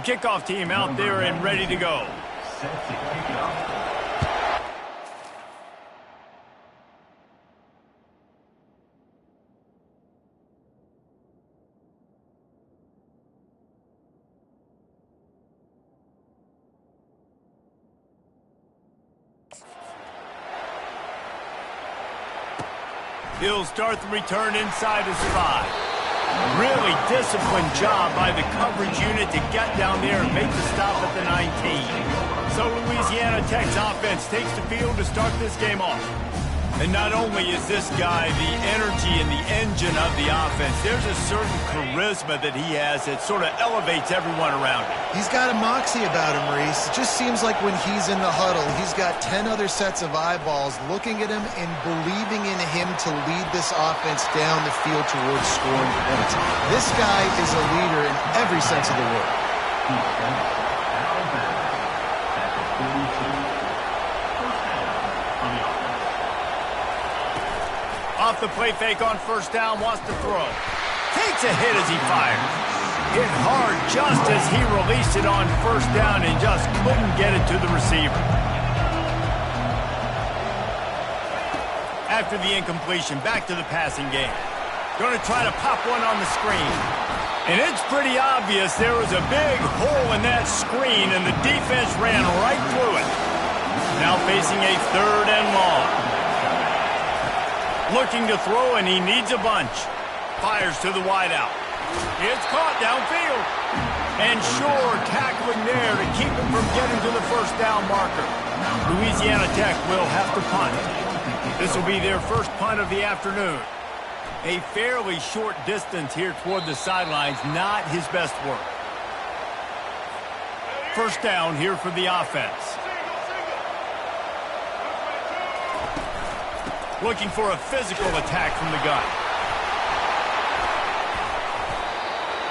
kickoff team out there and ready to go. Set to kick off. He'll start the return inside his 5. Really disciplined job by the coverage unit to get down there and make the stop at the 19. So Louisiana Tech's offense takes the field to start this game off. And not only is this guy the energy and the engine of the offense, there's a certain charisma that he has that sort of elevates everyone around him. He's got a moxie about him, Reese. It just seems like when he's in the huddle, he's got 10 other sets of eyeballs looking at him and believing in him to lead this offense down the field towards scoring points. This guy is a leader in every sense of the word. Off the play fake on first down, wants to throw. Takes a hit as he fires. Hit hard just as he released it on first down and just couldn't get it to the receiver. After the incompletion, back to the passing game. Going to try to pop one on the screen. And it's pretty obvious there was a big hole in that screen and the defense ran right through it. Now facing a 3rd and long. Looking to throw, and he needs a bunch. Fires to the wideout. It's caught downfield. And sure, tackling there to keep him from getting to the first down marker. Louisiana Tech will have to punt. This will be their first punt of the afternoon. A fairly short distance here toward the sidelines, not his best work. First down here for the offense. Looking for a physical attack from the gun.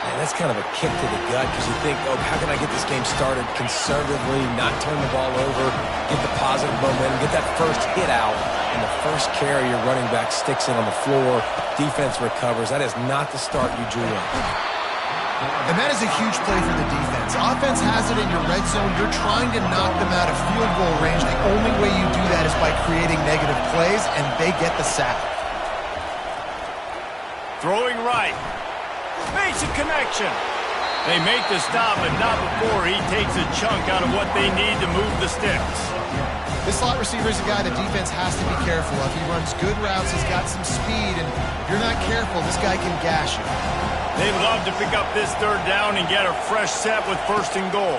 Man, that's kind of a kick to the gut because you think, oh, how can I get this game started conservatively, not turn the ball over, get the positive momentum, get that first hit out, and the first carry your running back sticks it on the floor, defense recovers. That is not the start you drew up. And that is a huge play for the defense. Offense has it in your red zone. You're trying to knock them out of field goal range. The only way you do that is by creating negative plays, and they get the sack. Throwing right. Makes a connection. They make the stop, but not before he takes a chunk out of what they need to move the sticks. This slot receiver is a guy the defense has to be careful of. He runs good routes. He's got some speed, and if you're not careful, this guy can gash you. They'd love to pick up this 3rd down and get a fresh set with 1st and goal.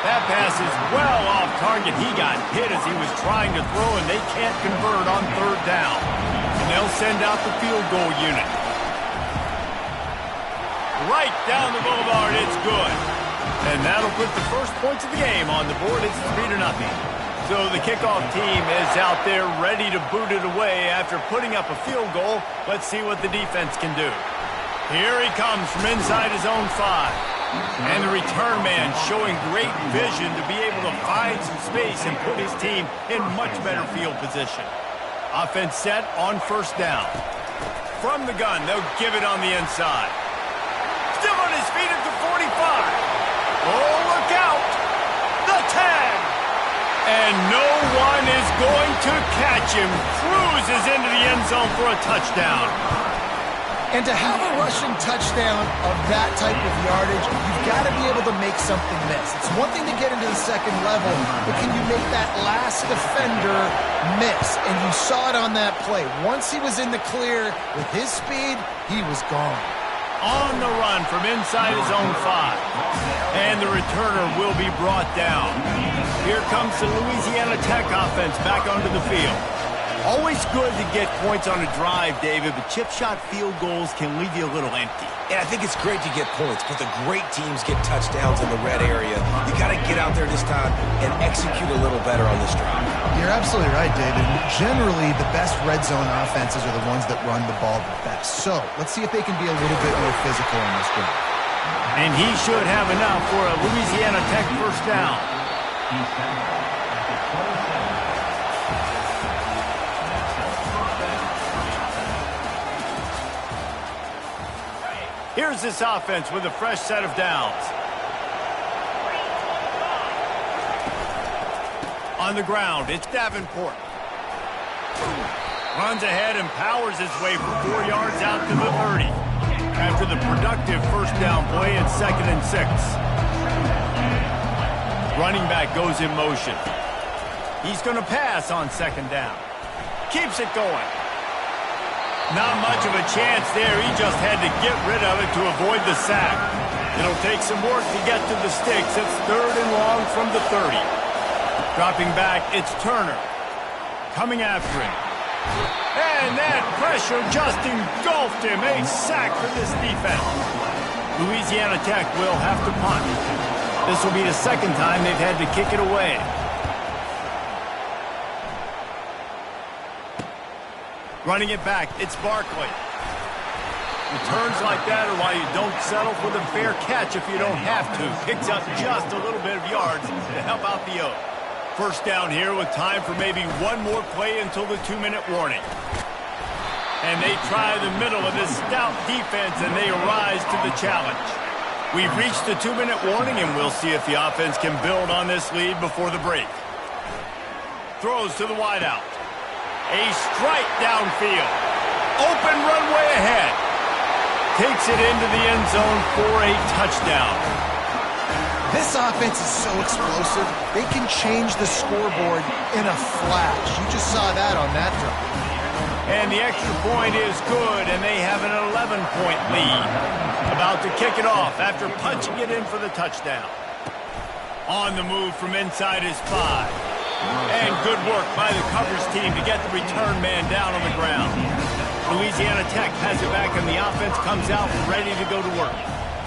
That pass is well off target. He got hit as he was trying to throw, and they can't convert on 3rd down. And they'll send out the field goal unit. Right down the boulevard, it's good. And that'll put the first points of the game on the board. It's 3-0. So the kickoff team is out there ready to boot it away after putting up a field goal. Let's see what the defense can do. Here he comes from inside his own 5. And the return man showing great vision to be able to find some space and put his team in much better field position. Offense set on first down. From the gun, they'll give it on the inside. Still on his feet at the 45. Oh, look out! The tag! And no one is going to catch him. Cruises into the end zone for a touchdown. And to have a rushing touchdown of that type of yardage, you've got to be able to make something miss. It's one thing to get into the second level, but can you make that last defender miss? And you saw it on that play. Once he was in the clear with his speed, he was gone. On the run from inside his own 5. And the returner will be brought down. Here comes the Louisiana Tech offense back onto the field. Always good to get points on a drive, David, but chip shot field goals can leave you a little empty. Yeah, I think it's great to get points, but the great teams get touchdowns in the red area. You got to get out there this time and execute a little better on this drive. You're absolutely right, David. Generally, the best red zone offenses are the ones that run the ball the best. So let's see if they can be a little bit more physical in this game. And he should have enough for a Louisiana Tech first down. He's down at the 27. Here's this offense with a fresh set of downs. On the ground, it's Davenport. Runs ahead and powers his way for 4 yards out to the 30. After the productive first down play, it's 2nd and 6. Running back goes in motion. He's going to pass on 2nd down. Keeps it going. Not much of a chance there. He just had to get rid of it to avoid the sack. It'll take some work to get to the sticks. It's 3rd and long from the 30. Dropping back, it's Turner. Coming after him. And that pressure just engulfed him. A sack for this defense. Louisiana Tech will have to punt. This will be the 2nd time they've had to kick it away. Running it back, it's Barkley. Returns like that are why you don't settle for the fair catch if you don't have to. Picks up just a little bit of yards to help out the Oak. First down here with time for maybe one more play until the 2-minute warning. And they try the middle of this stout defense, and they rise to the challenge. We've reached the 2-minute warning, and we'll see if the offense can build on this lead before the break. Throws to the wideout. A strike downfield. Open runway ahead. Takes it into the end zone for a touchdown. This offense is so explosive, they can change the scoreboard in a flash. You just saw that on that drive. And the extra point is good, and they have an 11-point lead. About to kick it off after punching it in for the touchdown. On the move from inside his 5. And good work by the coverage team to get the return man down on the ground. Louisiana Tech has it back, and the offense comes out ready to go to work.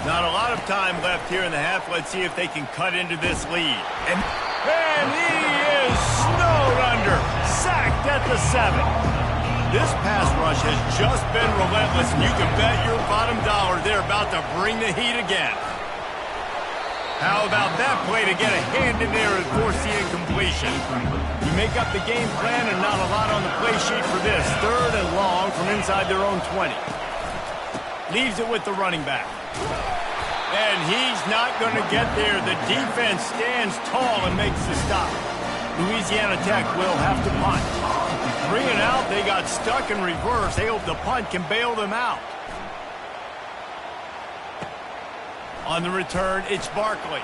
Not a lot of time left here in the half. Let's see if they can cut into this lead. And he is snowed under. Sacked at the 7. This pass rush has just been relentless, and you can bet your bottom dollar they're about to bring the heat again. How about that play to get a hand in there and force the incompletion? You make up the game plan and not a lot on the play sheet for this. 3rd and long from inside their own 20. Leaves it with the running back. And he's not going to get there. The defense stands tall and makes the stop. Louisiana Tech will have to punt. 3 and out, they got stuck in reverse. They hope the punt can bail them out. On the return, it's Barkley.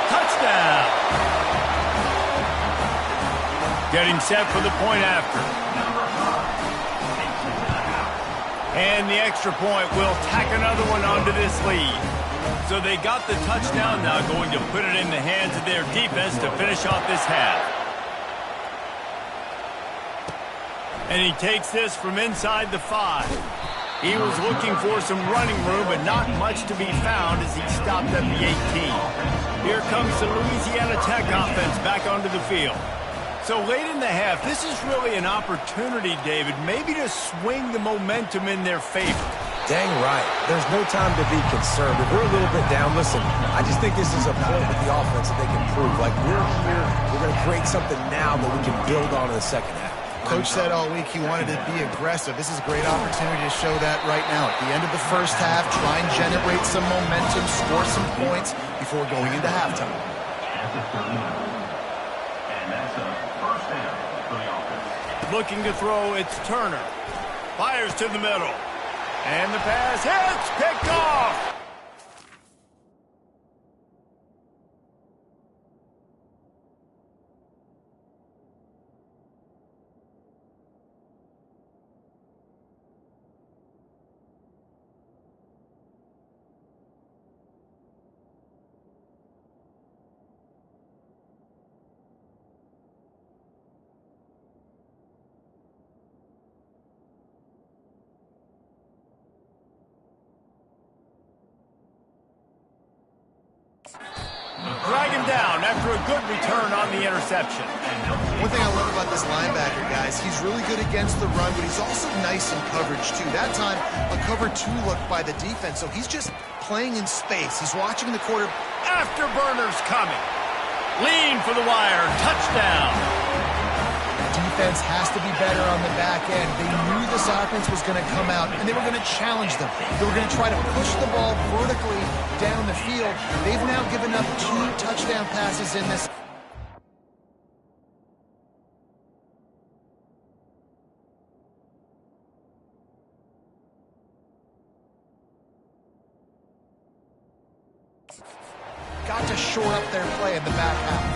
Touchdown! Getting set for the point after. And the extra point will tack another one onto this lead. So they got the touchdown, now going to put it in the hands of their defense to finish off this half. And he takes this from inside the 5. He was looking for some running room, but not much to be found as he stopped at the 18. Here comes the Louisiana Tech offense back onto the field. So late in the half, this is really an opportunity, David, maybe to swing the momentum in their favor. Dang right. There's no time to be concerned. If we're a little bit down, listen, I just think this is a point with the offense that they can prove. Like, we're here, we're going to create something now that we can build on in the second half. Coach said all week he wanted to be aggressive. This is a great opportunity to show that right now. At the end of the first half, try and generate some momentum, score some points before going into halftime. And that's a first down for the offense. Looking to throw, it's Turner. Fires to the middle. And the pass hits, picked off. Drag him down after a good return on the interception. One thing I love about this linebacker, guys, he's really good against the run, but he's also nice in coverage, too. That time, a cover 2 look by the defense, so he's just playing in space. He's watching the quarter. Afterburners coming. Lean for the wire. Touchdown. defense has to be better on the back end. They knew this offense was going to come out, and they were going to challenge them. They were going to try to push the ball vertically down the field. They've now given up 2 touchdown passes in this. Got to shore up their play in the back half.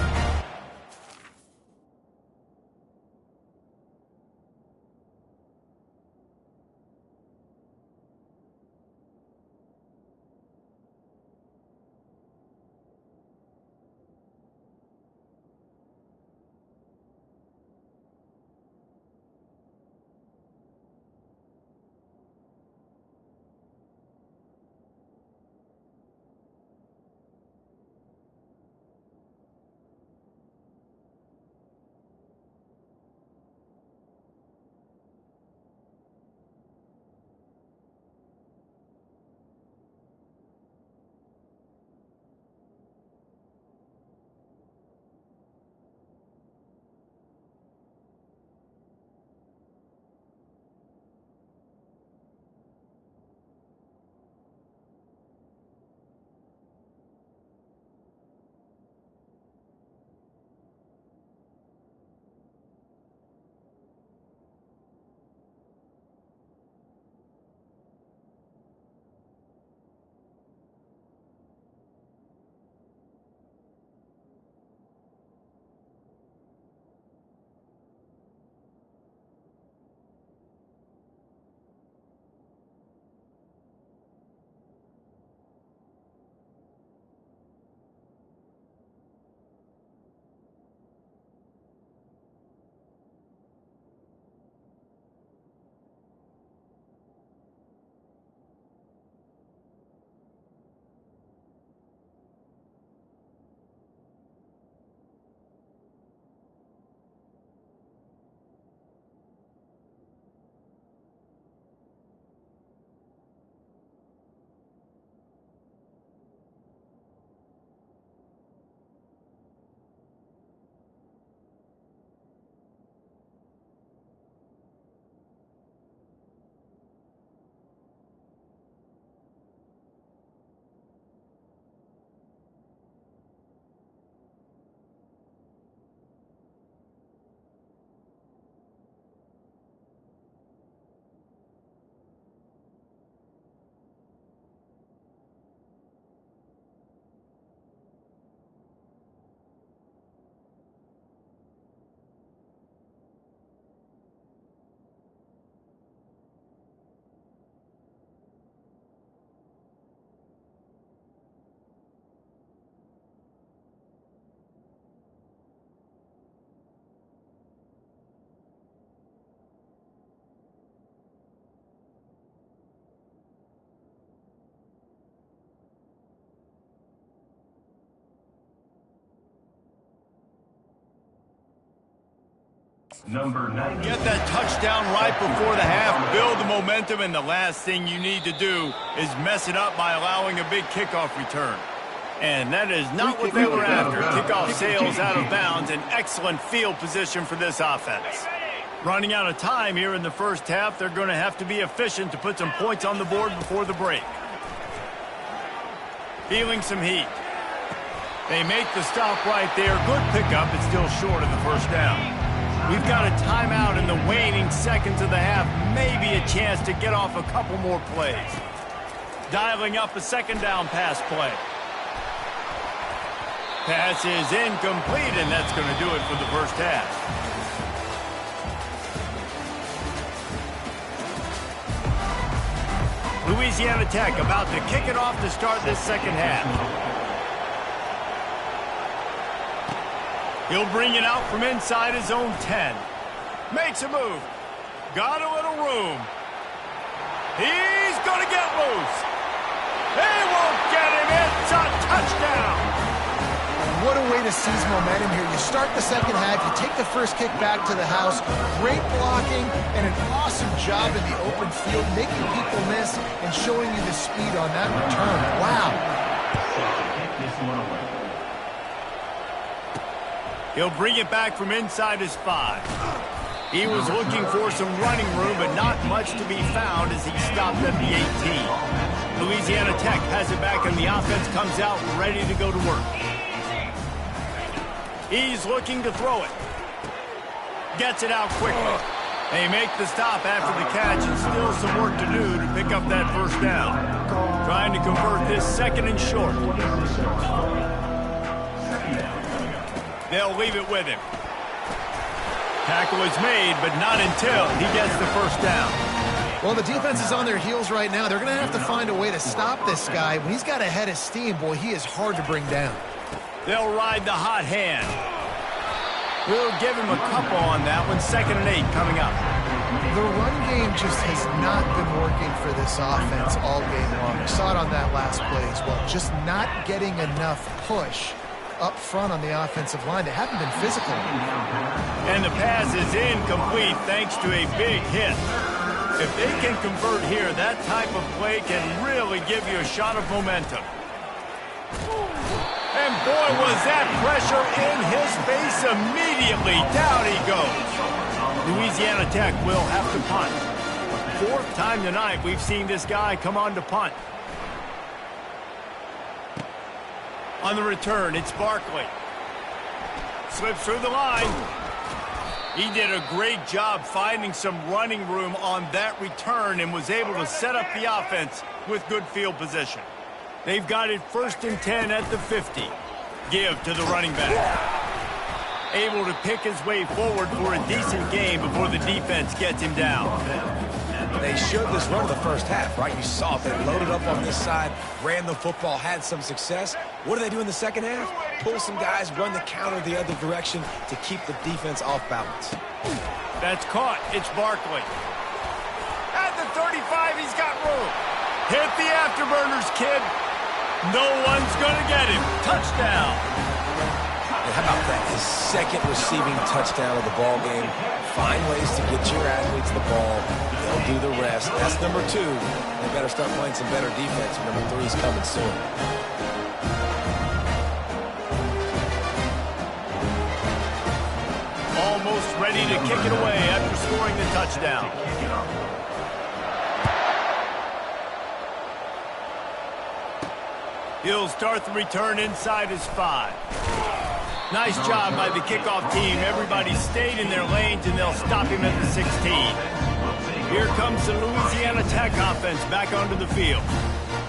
Number 90. Get that touchdown right before the half, build the momentum, and the last thing you need to do is mess it up by allowing a big kickoff return. And that is not what they were after. Kickoff sails out of bounds, an excellent field position for this offense. Running out of time here in the first half, they're going to have to be efficient to put some points on the board before the break. Feeling some heat. They make the stop right there. Good pickup. It's still short of the first down. We've got a timeout in the waning seconds of the half. Maybe a chance to get off a couple more plays. Dialing up a second down pass play. Pass is incomplete, and that's going to do it for the first half. Louisiana Tech about to kick it off to start this second half. He'll bring it out from inside his own 10. Makes a move. Got a little room. He's going to get loose. They won't get him. It's a touchdown. What a way to seize momentum here. You start the second half, you take the first kick back to the house. Great blocking and an awesome job in the open field, making people miss and showing you the speed on that return. Wow. This one away. He'll bring it back from inside his 5. He was looking for some running room, but not much to be found as he stopped at the 18. Louisiana Tech has it back, and the offense comes out ready to go to work. He's looking to throw it. Gets it out quickly. They make the stop after the catch, and still some work to do to pick up that first down. Trying to convert this second and short. They'll leave it with him. Tackle is made, but not until he gets the first down. Well, the defense is on their heels right now. They're going to have to find a way to stop this guy. When he's got a head of steam, boy, he is hard to bring down. They'll ride the hot hand. We'll give him a couple on that one. 2nd and 8 coming up. The run game just has not been working for this offense all game long. We saw it on that last play as well. Just not getting enough push up front on the offensive line. They haven't been physical. And the pass is incomplete thanks to a big hit. If they can convert here, that type of play can really give you a shot of momentum. And boy, was that pressure in his face immediately. Down he goes. Louisiana Tech will have to punt. 4th time tonight we've seen this guy come on to punt. On the return, it's Barkley. Slips through the line. He did a great job finding some running room on that return and was able to set up the offense with good field position. They've got it 1st and 10 at the 50. Give to the running back. Able to pick his way forward for a decent game before the defense gets him down. They showed this run in the first half, right? You saw it. They loaded up on this side, ran the football, had some success. What do they do in the second half? Pull some guys, run the counter the other direction to keep the defense off balance. That's caught. It's Barkley. At the 35, he's got room. Hit the afterburners, kid. No one's going to get him. Touchdown. And how about that? His 2nd receiving touchdown of the ball game. Find ways to get your athletes the ball. They'll do the rest. That's number 2. They better start playing some better defense. Number 3 is coming soon. Almost ready to kick it away after scoring the touchdown. He'll start the return inside his 5. Nice job by the kickoff team. Everybody stayed in their lanes, and they'll stop him at the 16. Here comes the Louisiana Tech offense back onto the field.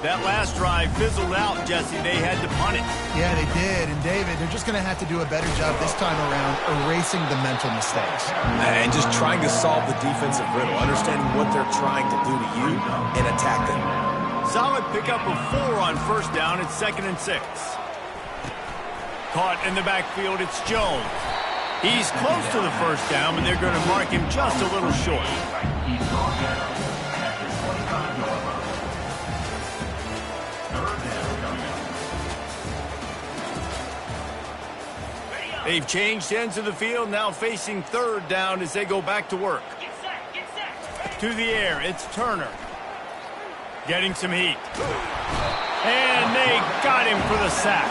That last drive fizzled out, Jesse. They had to punt it. Yeah, they did. And, David, they're just going to have to do a better job this time around erasing the mental mistakes. And just trying to solve the defensive riddle, understanding what they're trying to do to you and attack them. Solid pickup of 4 on 1st down. It's 2nd and 6. Caught in the backfield, it's Jones. He's close to the first down, but they're going to mark him just a little short. They've changed ends of the field, now facing 3rd down as they go back to work. To the air, it's Turner. Getting some heat. And they got him for the sack.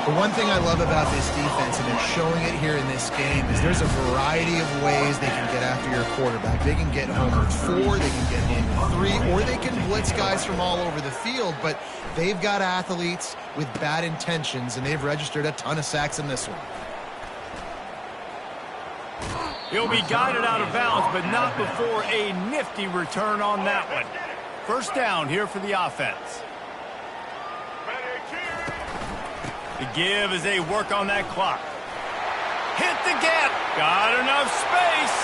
The one thing I love about this defense, and they're showing it here in this game, is there's a variety of ways they can get after your quarterback. They can get home with 4, they can get home with 3, or they can blitz guys from all over the field. But they've got athletes with bad intentions, and they've registered a ton of sacks in this one. He'll be guided out of bounds, but not before a nifty return on that one. 1st down here for the offense. The give as they work on that clock. Hit the gap. Got enough space.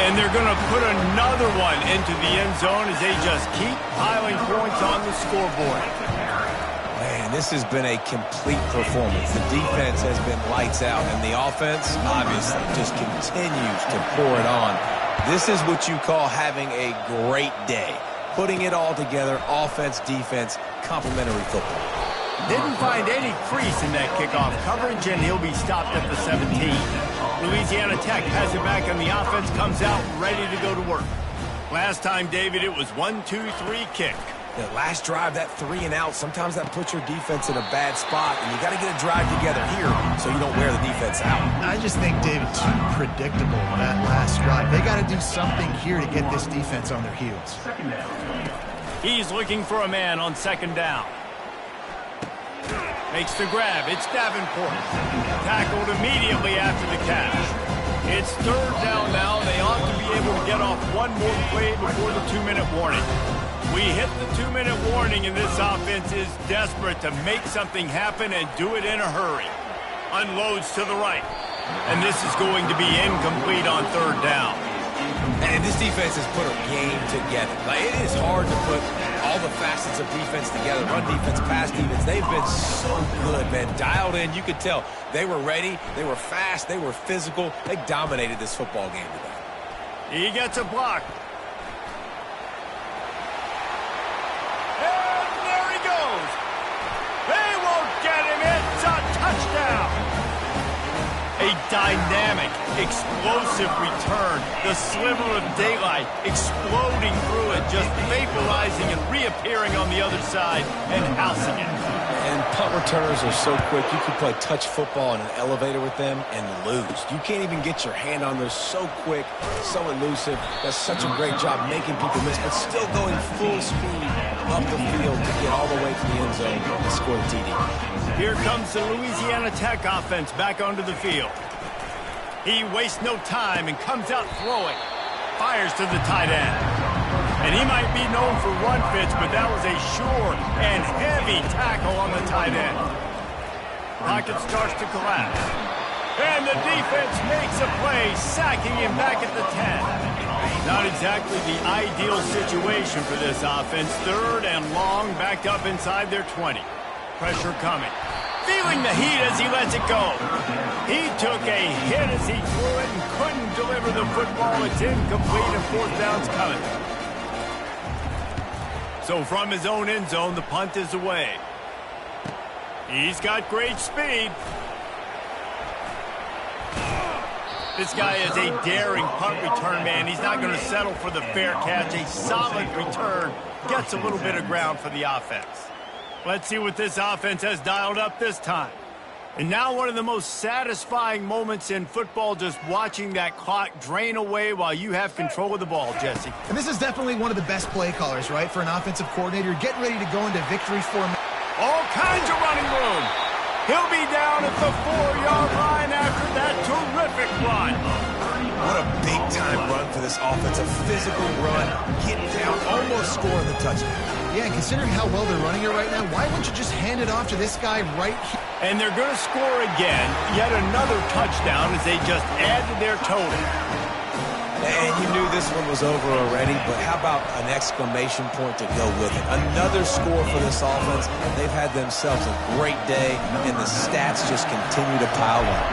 And they're going to put another one into the end zone as they just keep piling points on the scoreboard. Man, this has been a complete performance. The defense has been lights out, and the offense, obviously, just continues to pour it on. This is what you call having a great day. Putting it all together, offense, defense, complementary football. Didn't find any crease in that kickoff coverage, and he'll be stopped at the 17. Louisiana Tech has it back, and the offense comes out ready to go to work. Last time, David, it was 1-2-3 kick. The last drive, that 3 and out, sometimes that puts your defense in a bad spot, and you got to get a drive together here so you don't wear the defense out. I just think, David, too predictable that last drive. They got to do something here to get this defense on their heels. He's looking for a man on second down. Makes the grab. It's Davenport. Tackled immediately after the catch. It's third down now. They ought to be able to get off one more play before the 2-minute warning. We hit the 2-minute warning, and this offense is desperate to make something happen and do it in a hurry. Unloads to the right. And this is going to be incomplete on third down. And this defense has put a game together. Like, it is hard to put all the facets of defense together. Run defense, pass defense. They've been so good, man. Dialed in. You could tell they were ready. They were fast. They were physical. They dominated this football game today. He gets a block. And there he goes. They won't get him. It's a touchdown. A dynamic, explosive return. The sliver of daylight exploding through it, just vaporizing and reappearing on the other side and housing it. And punt returners are so quick. You can play touch football in an elevator with them and lose. You can't even get your hand on those. So quick, so elusive. Does such a great job making people miss, but still going full speed up the field to get all the way to the end zone and score the TD. Here comes the Louisiana Tech offense back onto the field. He wastes no time and comes out throwing. Fires to the tight end. And he might be known for run fits, but that was a sure and heavy tackle on the tight end. Pocket starts to collapse. And the defense makes a play, sacking him back at the 10. Not exactly the ideal situation for this offense. Third and long, backed up inside their 20. Pressure coming. Feeling the heat as he lets it go. He took a hit as he threw it and couldn't deliver the football. It's incomplete and fourth down's coming. So from his own end zone, the punt is away. He's got great speed. This guy is a daring punt return man. He's not going to settle for the fair catch. A solid return. Gets a little bit of ground for the offense. Let's see what this offense has dialed up this time. And now one of the most satisfying moments in football, just watching that clock drain away while you have control of the ball, Jesse. And this is definitely one of the best play callers, right, for an offensive coordinator. Getting ready to go into victory formation. All kinds of running room. He'll be down at the 4-yard line after that terrific run. What a big-time run for this offense. A physical run, getting down, almost scoring the touchdown. Yeah, and considering how well they're running it right now, why wouldn't you just hand it off to this guy right here? And they're going to score again, yet another touchdown as they just add to their total. And you knew this one was over already, but how about an exclamation point to go with it? Another score for this offense. They've had themselves a great day, and the stats just continue to pile up.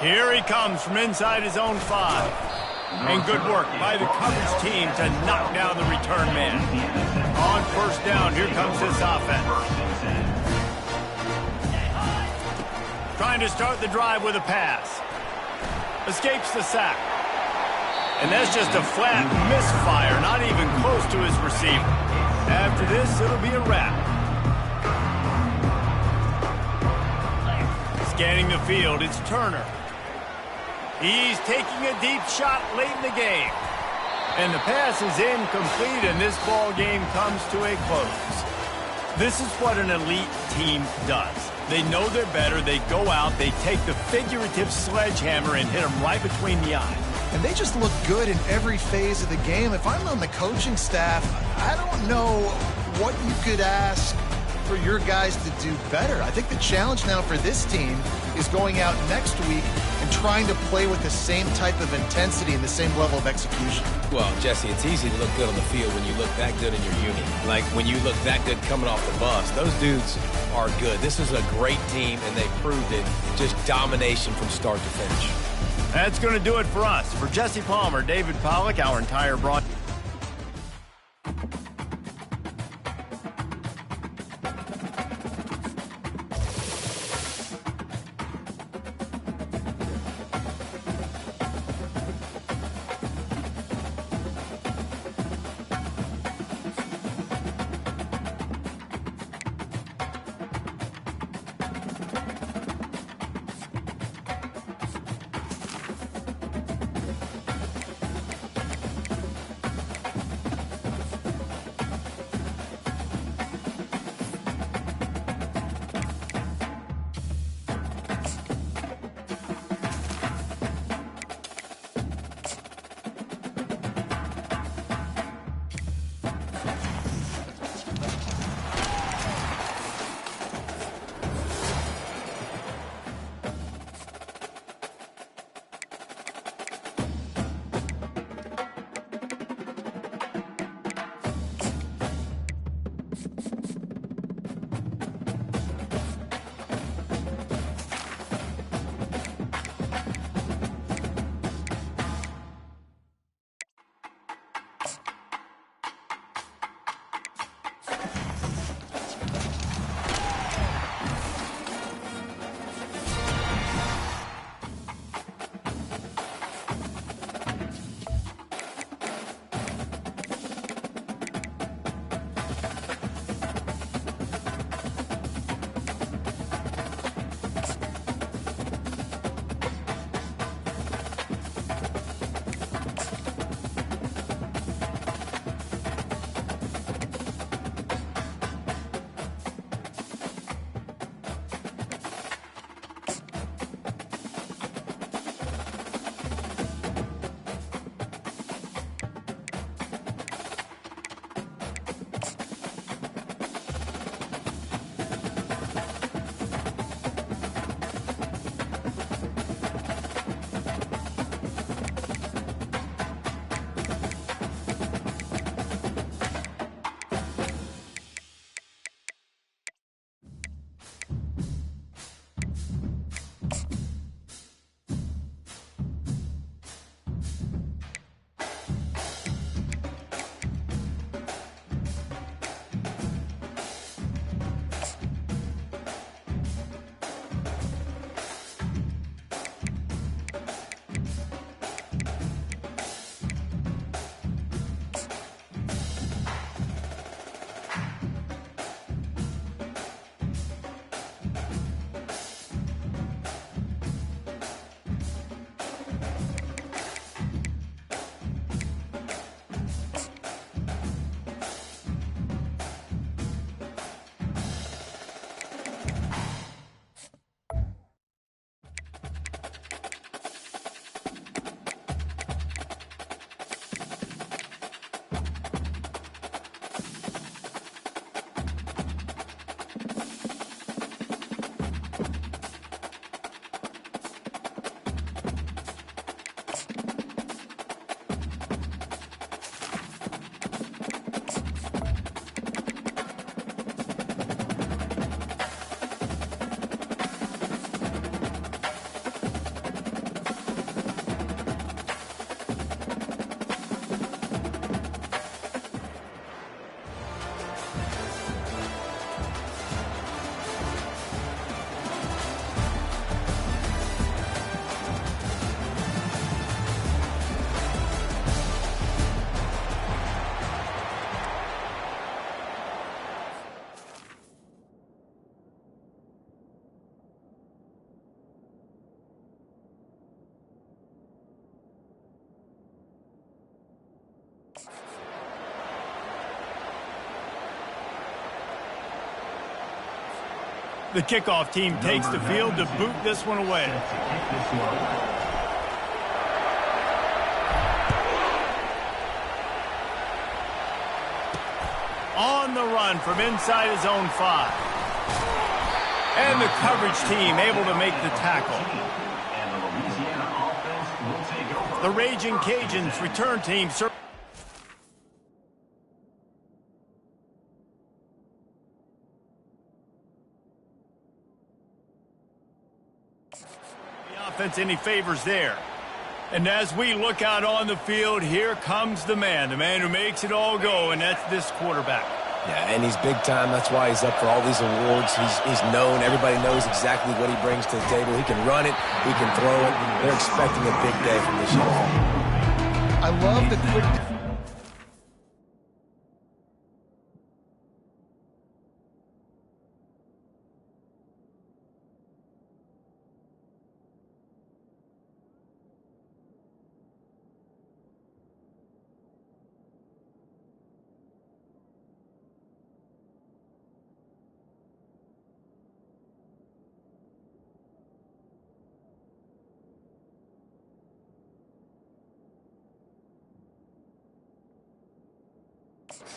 Here he comes from inside his own 5. And good work by the coverage team to knock down the return man. On first down, here comes this offense. Trying to start the drive with a pass. Escapes the sack. And that's just a flat misfire, not even close to his receiver. After this, it'll be a wrap. Scanning the field, it's Turner. He's taking a deep shot late in the game. And the pass is incomplete, and this ball game comes to a close. This is what an elite team does. They know they're better. They go out. They take the figurative sledgehammer and hit them right between the eyes. And they just look good in every phase of the game. If I'm on the coaching staff, I don't know what you could ask for your guys to do better. I think the challenge now for this team is going out next week and trying to play with the same type of intensity and the same level of execution. Well, Jesse, it's easy to look good on the field when you look that good in your uni. Like when you look that good coming off the bus. Those dudes are good. This is a great team, and they proved it. Just domination from start to finish. That's going to do it for us. For Jesse Palmer, David Pollack, our entire broad. The kickoff team takes the field to boot this one away. On the run from inside his own 5. And the coverage team able to make the tackle. The Raging Cajuns return team. The offense any favors there. And as we look out on the field, here comes the man who makes it all go, and that's this quarterback. Yeah, and he's big time. That's why he's up for all these awards. He's known. Everybody knows exactly what he brings to the table. He can run it. He can throw it. They're expecting a big day from this young. I love the quick...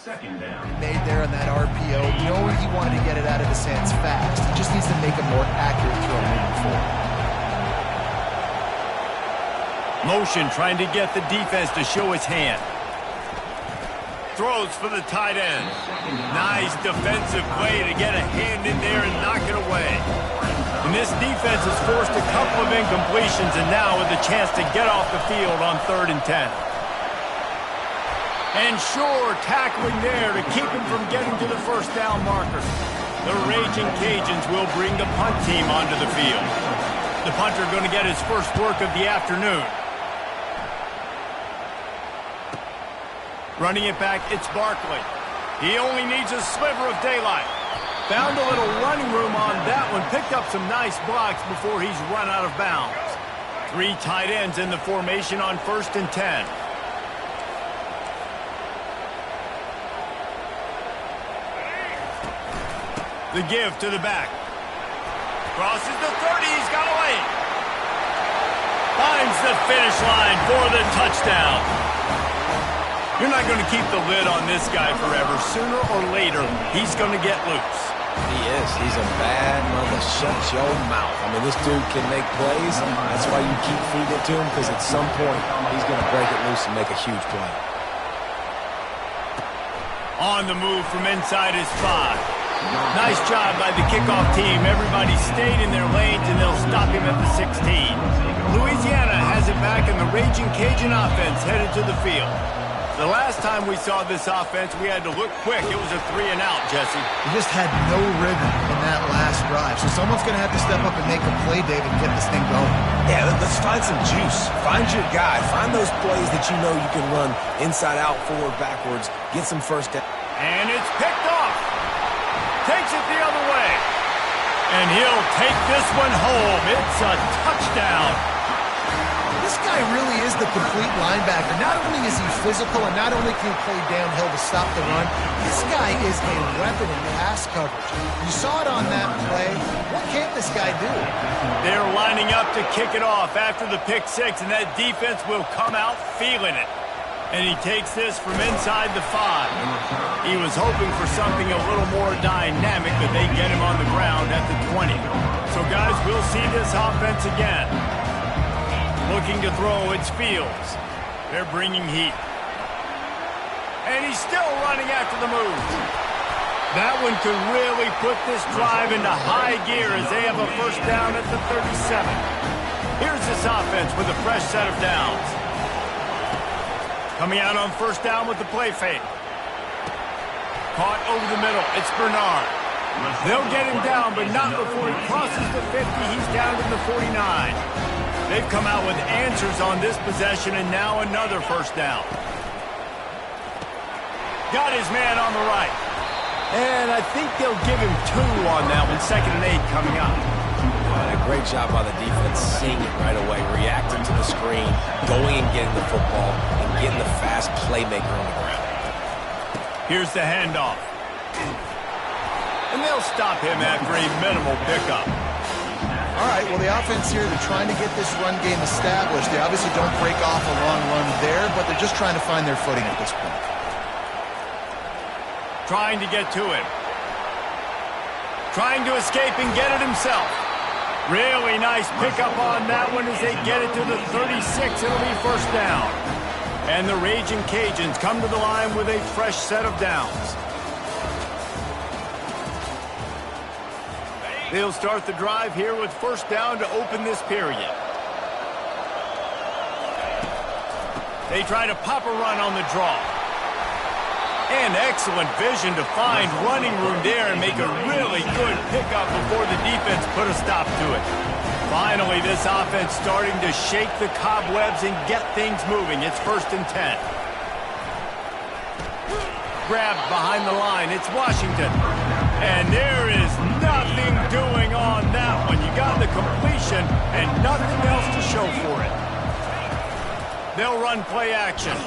Second down. made there on that RPO, knowing he wanted to get it out of his hands fast. He just needs to make a more accurate throw moving forward. Motion trying to get the defense to show his hand. Throws for the tight end. Nice defensive play to get a hand in there and knock it away. And this defense has forced a couple of incompletions, and now with a chance to get off the field on 3rd and 10. And sure, tackling there to keep him from getting to the first down marker. The Raging Cajuns will bring the punt team onto the field. The punter going to get his first work of the afternoon. Running it back, it's Barkley. He only needs a sliver of daylight. Found a little running room on that one. Picked up some nice blocks before he's run out of bounds. 3 tight ends in the formation on 1st and 10. The give to the back. Crosses the 30, he's got away. Finds the finish line for the touchdown. You're not going to keep the lid on this guy forever. Sooner or later, he's going to get loose. He is. He's a bad mother. Shut your mouth. I mean, this dude can make plays. That's why you keep feeding it to him, because at some point, he's going to break it loose and make a huge play. On the move from inside his 5. Nice job by the kickoff team. Everybody stayed in their lanes, and they'll stop him at the 16. Louisiana has it back, and the Raging Cajun offense headed to the field. The last time we saw this offense, we had to look quick. It was a 3-and-out, Jesse. He just had no rhythm in that last drive. So someone's going to have to step up and make a play, David, and get this thing going. Yeah, let's find some juice. Find your guy. Find those plays that you know you can run inside out, forward, backwards. Get some first down. And it's picked off. Takes it the other way. And he'll take this one home. It's a touchdown. This guy really is the complete linebacker. Not only is he physical, and not only can he play downhill to stop the run, this guy is a weapon in pass coverage. You saw it on that play. What can't this guy do? They're lining up to kick it off after the pick 6, and that defense will come out feeling it. And he takes this from inside the 5. He was hoping for something a little more dynamic, but they get him on the ground at the 20. So, guys, we'll see this offense again. Looking to throw, it's Fields. They're bringing heat. And he's still running after the move. That one could really put this drive into high gear as they have a first down at the 37. Here's this offense with a fresh set of downs. Coming out on first down with the play fake. Caught over the middle. It's Bernard. They'll get him down, but not before he crosses the 50. He's down to the 49. They've come out with answers on this possession, and now another first down. Got his man on the right. And I think they'll give him 2 on that one. 2nd and 8 coming up. A great job by the defense, seeing it right away, reacting to the screen, going and getting the football, and getting the fast playmaker on the ground. Here's the handoff. and they'll stop him after a minimal pickup. All right, well, the offense here, they're trying to get this run game established. They obviously don't break off a long run there, but they're just trying to find their footing at this point. Trying to get to him. Trying to escape and get it himself. Really nice pickup on that one as they get it to the 36. It'll be first down. And the Raging Cajuns come to the line with a fresh set of downs. They'll start the drive here with first down to open this period. They try to pop a run on the draw. And excellent vision to find running room there and make a really good pickup before the defense put a stop to it. Finally, this offense starting to shake the cobwebs and get things moving. It's 1st and 10. Grabbed behind the line. It's Washington. And there is nothing doing on that one. You got the completion and nothing else to show for it. They'll run play action.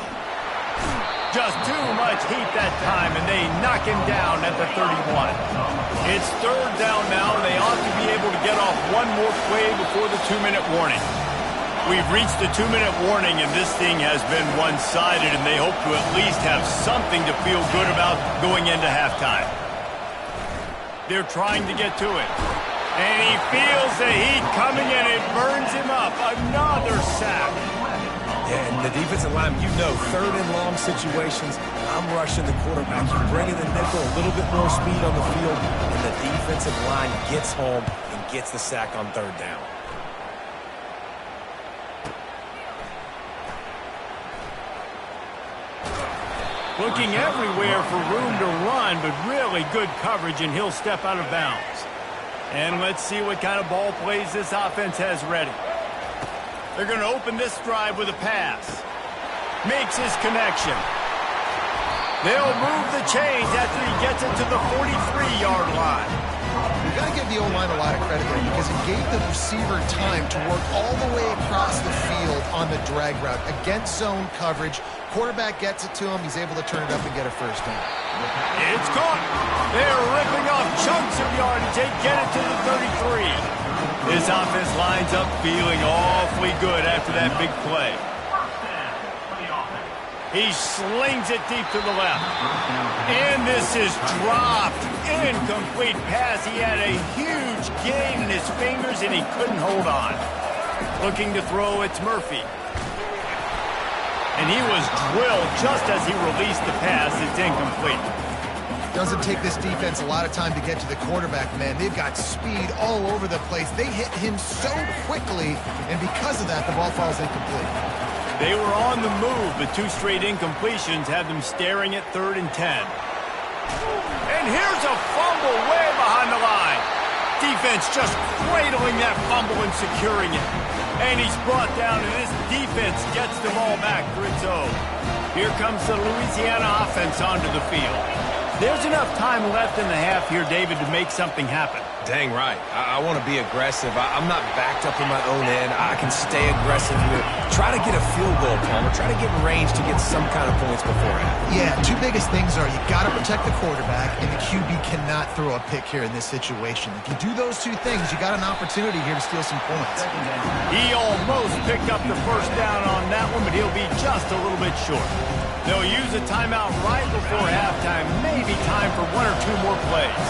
Just too much heat that time, and they knock him down at the 31. It's 3rd down now, and they ought to be able to get off one more play before the 2-minute warning. We've reached the 2-minute warning, and this thing has been one-sided, and they hope to at least have something to feel good about going into halftime. They're trying to get to it. And he feels the heat coming, and it burns him up. Another sack. Yeah, and the defensive line, you know, 3rd and long situations, I'm rushing the quarterback. You're bringing the nickel, a little bit more speed on the field, and the defensive line gets home and gets the sack on 3rd down. Looking everywhere for room to run, but really good coverage, and he'll step out of bounds. And let's see what kind of ball plays this offense has ready. They're going to open this drive with a pass. Makes his connection. They'll move the chains after he gets it to the 43-yard line. You've got to give the O-line a lot of credit there because it gave the receiver time to work all the way across the field on the drag route against zone coverage. Quarterback gets it to him. He's able to turn it up and get a first down. It's caught. They're ripping off chunks of yardage. They get it to the 33. This offense lines up feeling awfully good after that big play. He slings it deep to the left. And this is dropped. Incomplete pass. He had a huge gain in his fingers, and he couldn't hold on. Looking to throw, it's Murphy. And he was drilled just as he released the pass. It's incomplete. Doesn't take this defense a lot of time to get to the quarterback, man. They've got speed all over the place. They hit him so quickly, and because of that, the ball falls incomplete. They were on the move, but 2 straight incompletions had them staring at 3rd and 10. And here's a fumble way behind the line. Defense just cradling that fumble and securing it. And he's brought down, and this defense gets the ball back for its own. Here comes the Louisiana offense onto the field. There's enough time left in the half here, David, to make something happen. Dang right. I want to be aggressive. I'm not backed up in my own end. I can stay aggressive here. Try to get a field goal, Palmer. Try to get in range to get some kind of points before half. Yeah, 2 biggest things are you got to protect the quarterback, and the QB cannot throw a pick here in this situation. If you do those 2 things, you got an opportunity here to steal some points. He almost picked up the first down on that one, but he'll be just a little bit short. They'll use a timeout right before halftime. Maybe time for 1 or 2 more plays.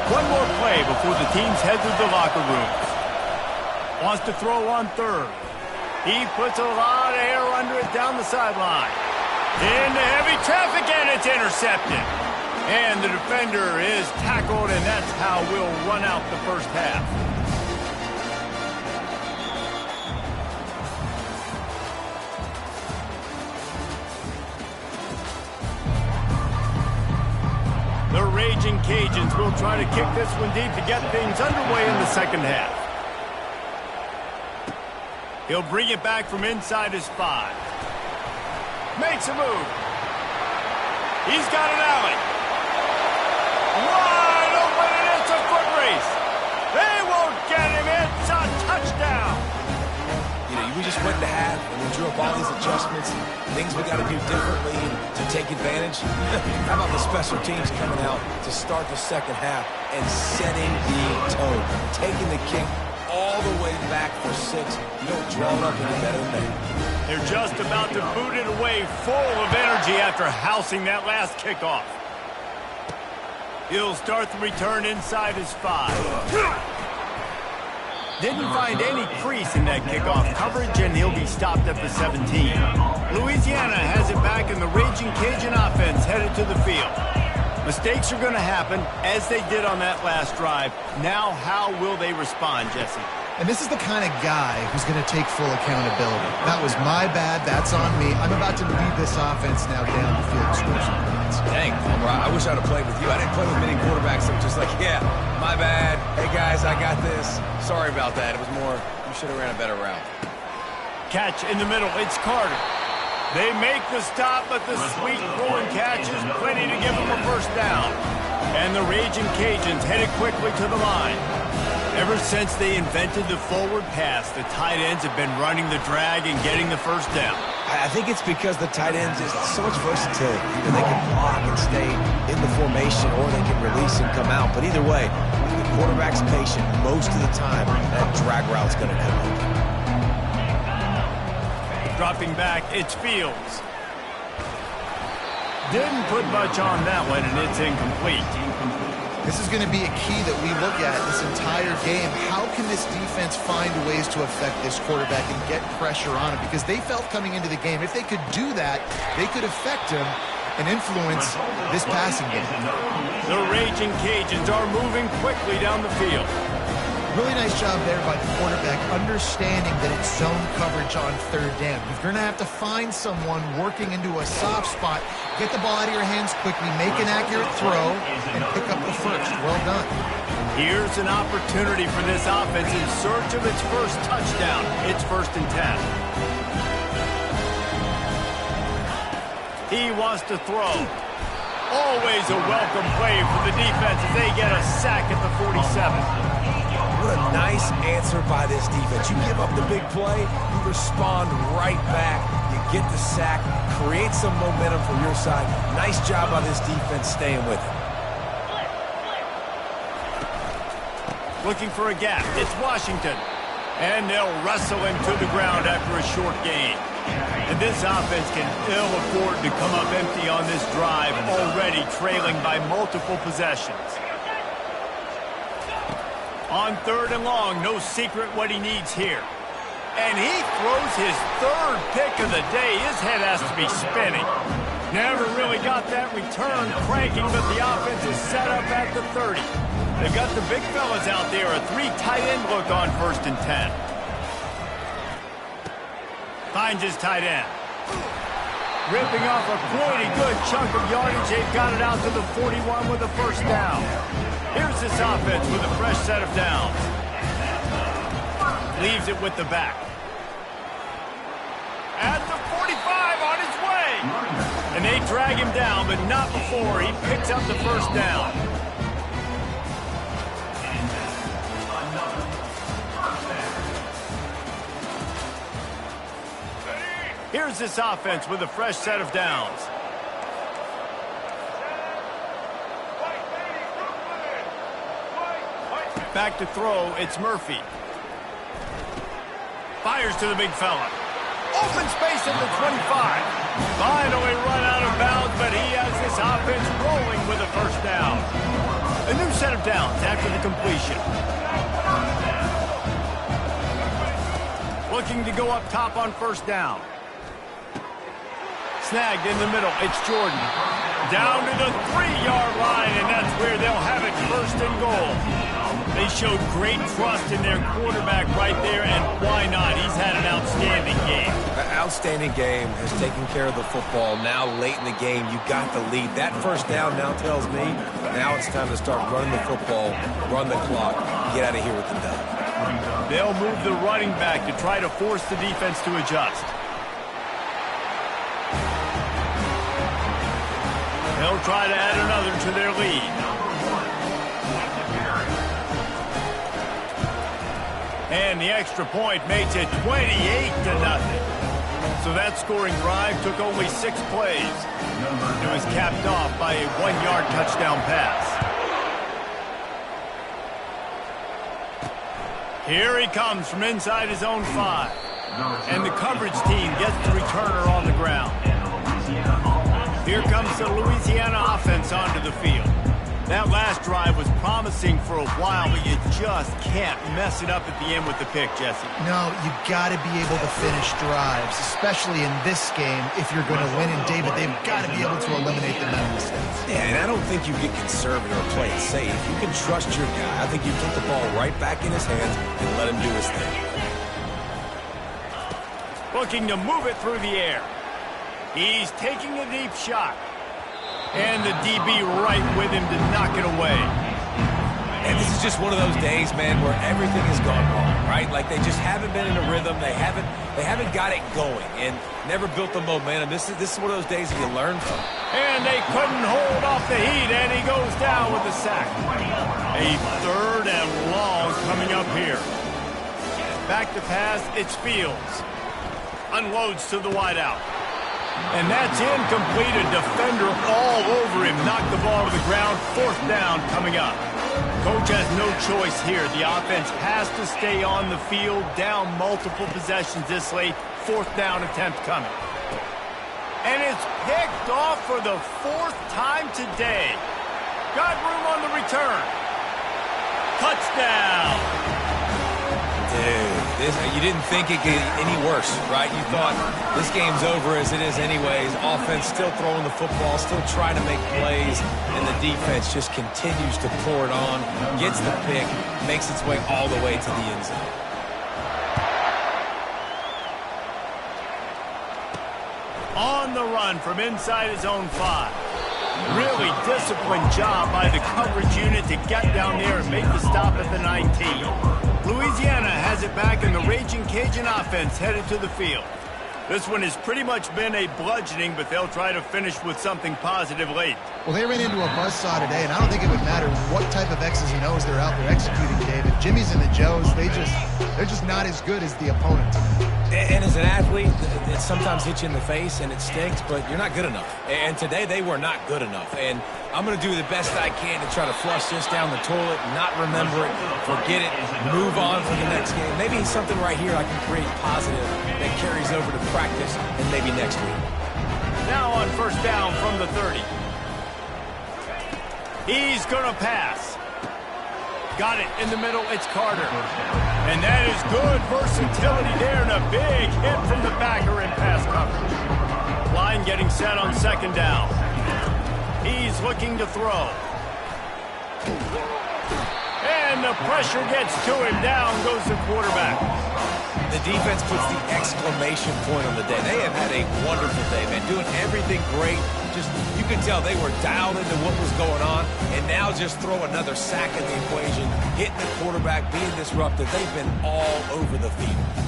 1 more play before the teams head to the locker rooms. Wants to throw on 3rd. He puts a lot of air under it down the sideline. Into heavy traffic, and it's intercepted. And the defender is tackled, and that's how we'll run out the first half. The Raging Cajuns will try to kick this one deep to get things underway in the second half. He'll bring it back from inside his 5. Makes a move. He's got an alley. Wide open, and it's a foot race. They won't get him. It's a touchdown. You know, we just went to half, and we drew up all these adjustments, and things we got to do differently. And to take advantage? How about the special teams coming out to start the second half and setting the tone, taking the kick all the way back for 6. You don't draw it up any better than that. They're just about to boot it away, full of energy after housing that last kickoff. He'll start the return inside his 5. Didn't find any crease in that kickoff coverage, and he'll be stopped at the 17. Louisiana has it back, and the Raging Cajun offense headed to the field. Mistakes are going to happen, as they did on that last drive. Now, how will they respond, Jesse? And this is the kind of guy who's going to take full accountability. That was my bad. That's on me. I'm about to lead this offense now down the field and score some points. Dang, I wish I'd have played with you. I didn't play with many quarterbacks that were just like, yeah, my bad. Hey, guys, I got this. Sorry about that. It was more, you should have ran a better route. Catch in the middle. It's Carter. They make the stop, but the sweet throwing catch is plenty to give them a first down. And the Raging Cajuns headed quickly to the line. Ever since they invented the forward pass, the tight ends have been running the drag and getting the first down. I think it's because the tight ends is so much versatility. You know, they can block and stay in the formation, or they can release and come out. But either way, the quarterback's patient most of the time. That drag route's going to come open. Dropping back, it's Fields. Didn't put much on that one, and it's incomplete. This is going to be a key that we look at this entire game. How can this defense find ways to affect this quarterback and get pressure on him? Because they felt coming into the game, if they could do that, they could affect him and influence this passing game. The Raging Cajuns are moving quickly down the field. Really nice job there by the quarterback, understanding that it's zone coverage on third down. You're going to have to find someone working into a soft spot, get the ball out of your hands quickly, make an accurate throw, and pick up the first. Well done. Here's an opportunity for this offense in search of its first touchdown. It's 1st and 10. He wants to throw. Always a welcome play for the defense as they get a sack at the 47. What a nice answer by this defense. You give up the big play, you respond right back, you get the sack, create some momentum for your side. Nice job by this defense staying with it. Looking for a gap. It's Washington. And they'll wrestle him to the ground after a short gain. And this offense can ill afford to come up empty on this drive, already trailing by multiple possessions. On 3rd and long, no secret what he needs here. And he throws his 3rd pick of the day. His head has to be spinning. Never really got that return cranking, but the offense is set up at the 30. They've got the big fellas out there, a 3 tight end look on 1st and 10. Finds his tight end. Ripping off a pretty good chunk of yardage. They've got it out to the 41 with a first down. Here's this offense with a fresh set of downs. Leaves it with the back. At the 45 on his way. And they drag him down, but not before he picks up the first down. Here's this offense with a fresh set of downs. Back to throw, it's Murphy. Fires to the big fella. Open space at the 25. Finally run out of bounds, but he has this offense rolling with a first down. A new set of downs after the completion. Looking to go up top on first down. Snagged in the middle, it's Jordan. Down to the 3-yard line, and that's where they'll have it 1st and goal. They showed great trust in their quarterback right there, and why not? He's had an outstanding game. An outstanding game, has taken care of the football. Now late in the game, you got the lead. That first down now tells me now it's time to start running the football, run the clock, get out of here with the dub. They'll move the running back to try to force the defense to adjust. They'll try to add another to their lead. And the extra point makes it 28-0. So that scoring drive took only 6 plays. It was capped off by a 1-yard touchdown pass. Here he comes from inside his own 5. And the coverage team gets the returner on the ground. Here comes the Louisiana offense onto the field. That last drive was promising for a while, but you just can't mess it up at the end with the pick, Jesse. No, you got to be able to finish drives, especially in this game if you're going to win. And, David, they've got to be able to eliminate the mental mistakes. Yeah, and I don't think you get conservative or play it safe. You can trust your guy. I think you put the ball right back in his hands and let him do his thing. Looking to move it through the air. He's taking a deep shot. And the DB right with him to knock it away. And this is just one of those days, man, where everything has gone wrong, right? Like they just haven't been in a rhythm. They haven't got it going and never built the momentum. This is one of those days that you learn from. And they couldn't hold off the heat, and he goes down with a sack. A 3rd and long coming up here. Back to pass, it's Fields. Unloads to the wideout. And that's incomplete. A defender all over him. Knocked the ball to the ground. 4th down coming up. Coach has no choice here. The offense has to stay on the field. Down multiple possessions this late. 4th down attempt coming. And it's picked off for the 4th time today. Got room on the return. Touchdown. Dude, you didn't think it could get any worse, right? You thought this game's over as it is anyways. Offense still throwing the football, still trying to make plays, and the defense just continues to pour it on, gets the pick, makes its way all the way to the end zone. On the run from inside his own 5. Really disciplined job by the coverage unit to get down there and make the stop at the 19. Louisiana has it back, and the Raging Cajun offense headed to the field. This one has pretty much been a bludgeoning, but they'll try to finish with something positive late. Well, they ran into a buzzsaw today, and I don't think it would matter what type of X's and O's they're out there executing, David. Jimmy's and the Joes, they're just not as good as the opponent. And as an athlete, it sometimes hits you in the face and it stinks, but you're not good enough. And today they were not good enough. And I'm going to do the best I can to try to flush this down the toilet, not remember it, forget it, move on for the next game. Maybe something right here I can create positive that carries over to practice and maybe next week. Now on 1st down from the 30. He's going to pass. Got it in the middle. It's Carter. And that is good versatility there, and a big hit from the backer in pass coverage. Line getting set on 2nd down. He's looking to throw. And the pressure gets to him. Down goes the quarterback. The defense puts the exclamation point on the day. They have had a wonderful day, man. Doing everything great. Just, you can tell they were dialed into what was going on. And now just throw another sack in the equation. Hitting the quarterback, being disruptive. They've been all over the field.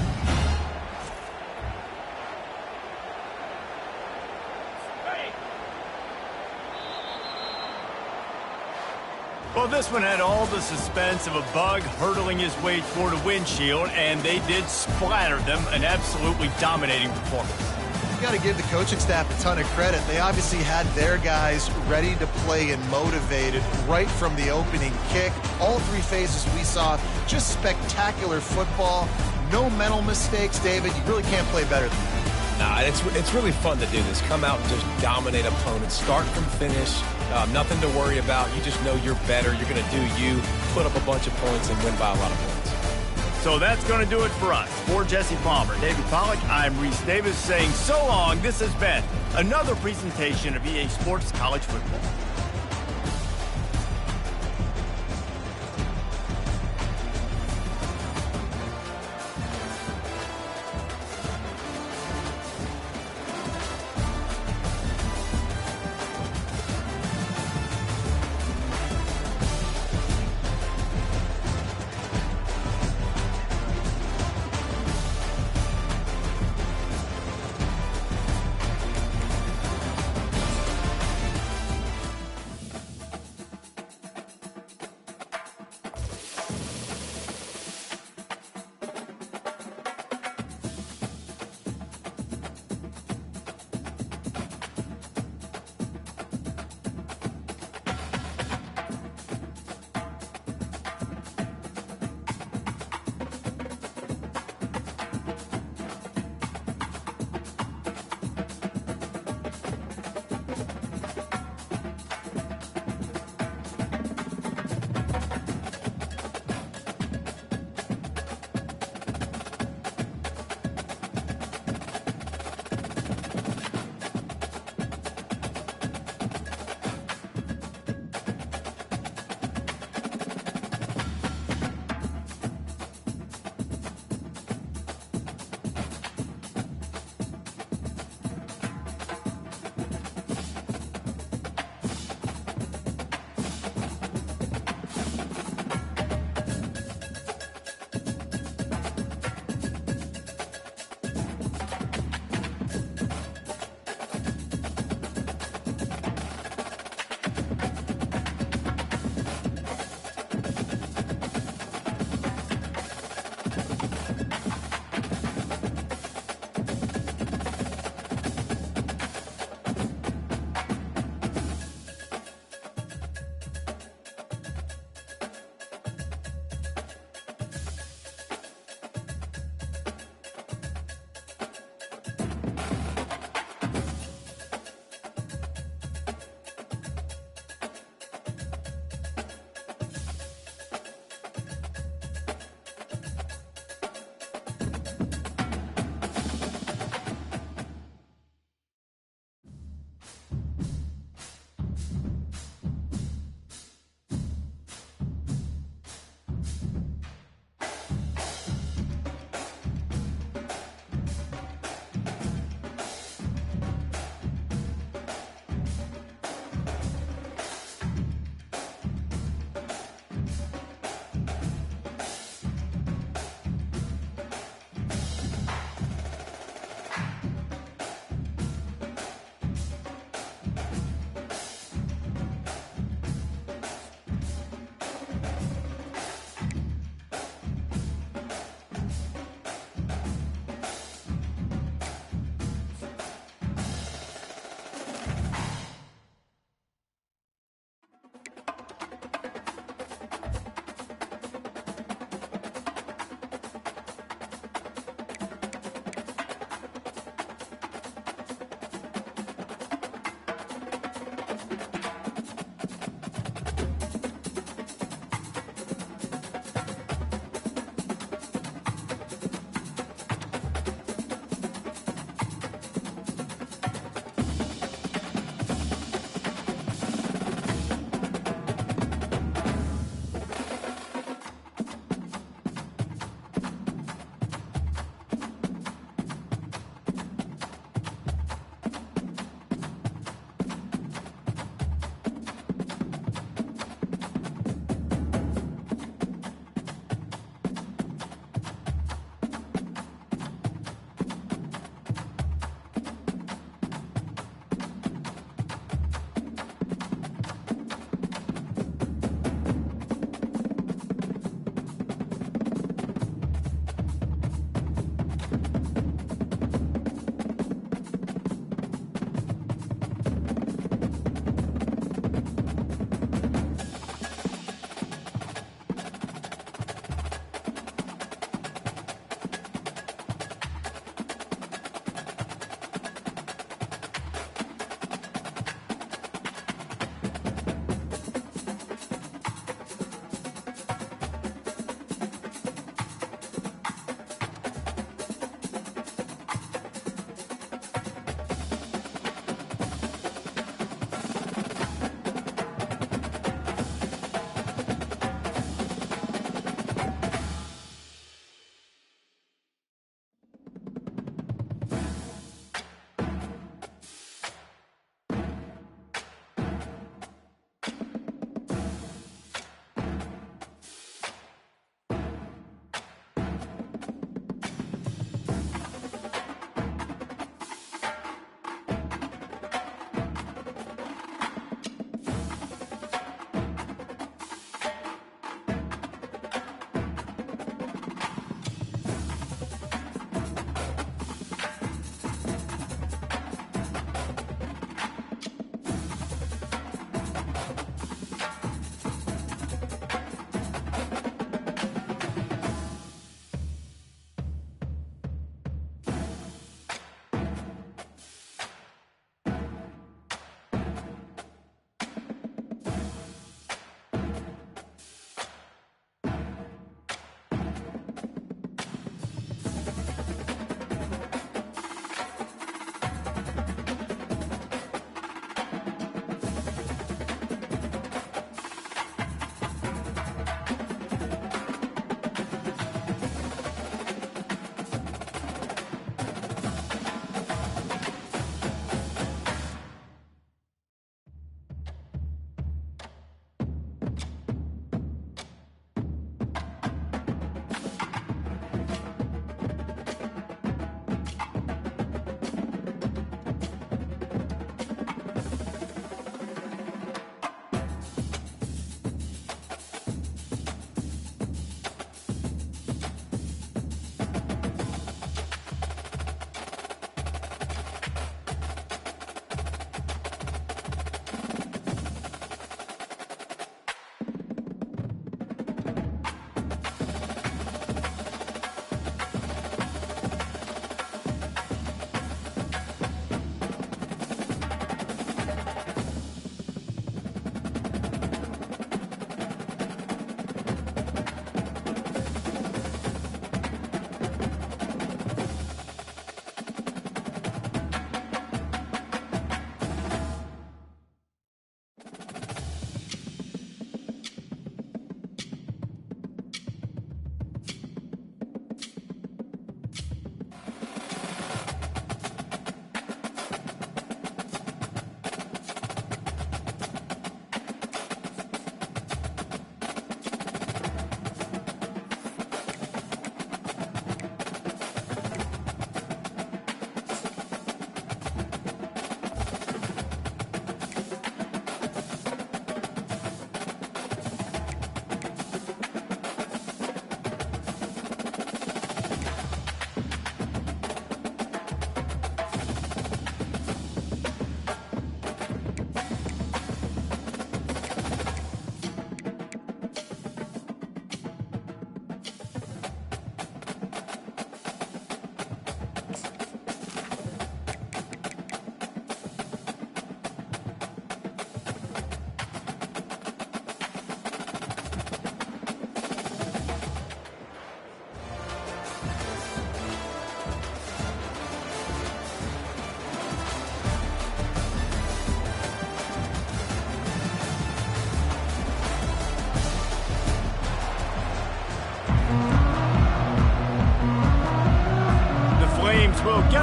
Well, this one had all the suspense of a bug hurtling his way toward a windshield, and they did splatter them. An absolutely dominating performance. You got to give the coaching staff a ton of credit. They obviously had their guys ready to play and motivated right from the opening kick. All 3 phases we saw, just spectacular football. No mental mistakes, David. You really can't play better than that. Nah, it's really fun to do this. Come out and just dominate opponents. Start from finish. Nothing to worry about. You just know you're better. You're going to do you, put up a bunch of points, and win by a lot of points. So that's going to do it for us. For Jesse Palmer, David Pollack, I'm Reese Davis saying so long. This has been another presentation of EA Sports College Football.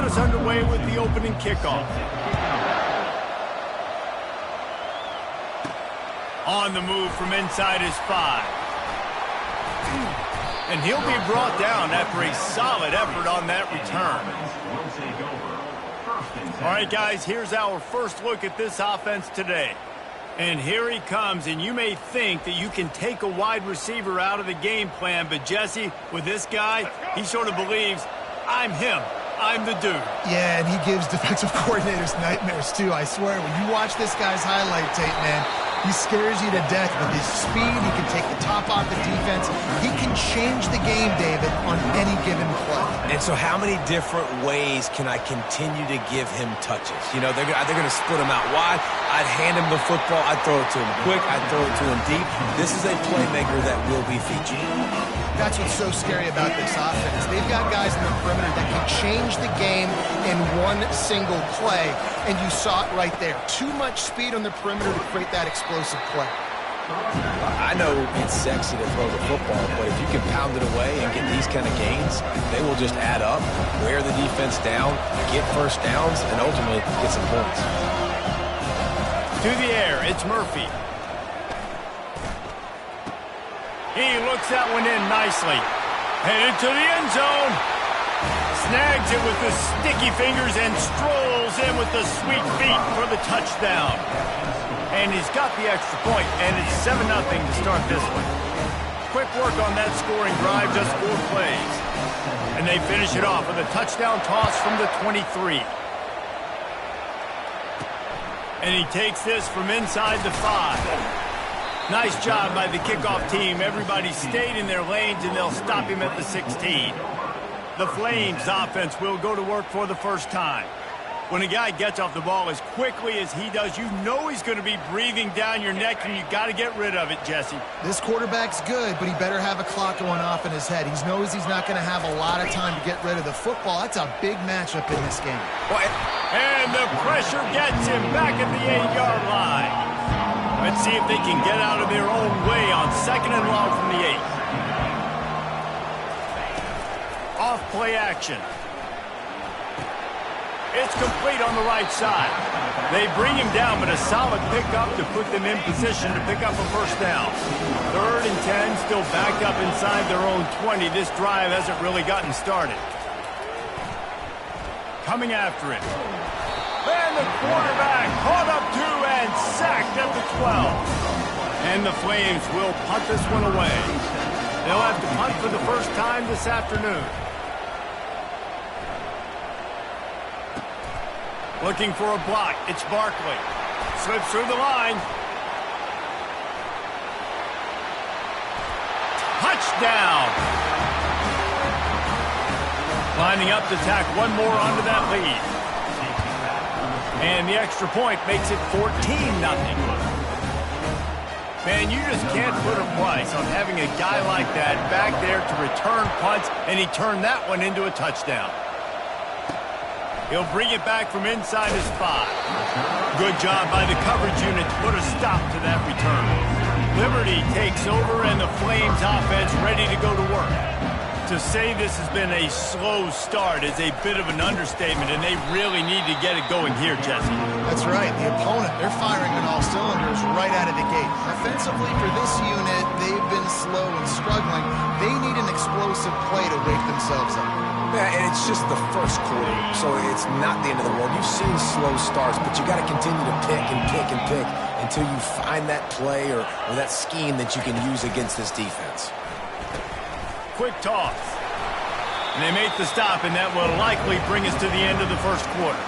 get us underway with the opening kickoff. On the move from inside his 5. And he'll be brought down after a solid effort on that return. All right, guys, here's our first look at this offense today. And here he comes, and you may think that you can take a wide receiver out of the game plan, but Jesse, with this guy, he sort of believes, I'm him. I'm the dude. Yeah, and he gives defensive coordinators nightmares, too. I swear, when you watch this guy's highlight tape, man, he scares you to death with his speed. He can take the top off the defense. He can change the game, David, on any given play. And so how many different ways can I continue to give him touches? You know, they're going to split him out wide. I'd hand him the football. I'd throw it to him quick. I'd throw it to him deep. This is a playmaker that will be featured. That's what's so scary about this offense. They've got guys in the perimeter that can change the game in one single play, and you saw it right there. Too much speed on the perimeter to create that explosive play. I know it's sexy to throw the football, but if you can pound it away and get these kind of gains, they will just add up, wear the defense down, get first downs, and ultimately get some points. To the air, it's Murphy. He looks that one in nicely. Headed to the end zone. Snags it with the sticky fingers and strolls in with the sweet feet for the touchdown. And he's got the extra point, and it's 7-0 to start this one. Quick work on that scoring drive, just 4 plays. And they finish it off with a touchdown toss from the 23. And he takes this from inside the 5. Nice job by the kickoff team. Everybody stayed in their lanes, and they'll stop him at the 16. The Flames offense will go to work for the first time. When a guy gets off the ball as quickly as he does, you know he's going to be breathing down your neck, and you got to get rid of it, Jesse. This quarterback's good, but he better have a clock going off in his head. He knows he's not going to have a lot of time to get rid of the football. That's a big matchup in this game. And the pressure gets him back at the 8-yard line. Let's see if they can get out of their own way on 2nd and long from the 8. Off play action. It's complete on the right side. They bring him down, but a solid pickup to put them in position to pick up a first down. 3rd and 10, still backed up inside their own 20. This drive hasn't really gotten started. Coming after it. And the quarterback caught up to and sacked at the 12. And the Flames will punt this one away. They'll have to punt for the first time this afternoon. Looking for a block. It's Barkley. Slips through the line. Touchdown! Lining up to tack one more onto that lead. And the extra point makes it 14-0. Man, you just can't put a price on having a guy like that back there to return punts, and he turned that one into a touchdown. He'll bring it back from inside his 5. Good job by the coverage unit to put a stop to that return. Liberty takes over, and the Flames offense ready to go to work. To say this has been a slow start is a bit of an understatement, and they really need to get it going here, Jesse. That's right. The opponent, they're firing on all cylinders right out of the gate. Offensively, for this unit, they've been slow and struggling. They need an explosive play to wake themselves up. Yeah, and it's just the first quarter, so it's not the end of the world. You've seen slow starts, but you got to continue to pick and pick and pick until you find that play or that scheme that you can use against this defense. Quick toss. And they make the stop, and that will likely bring us to the end of the first quarter.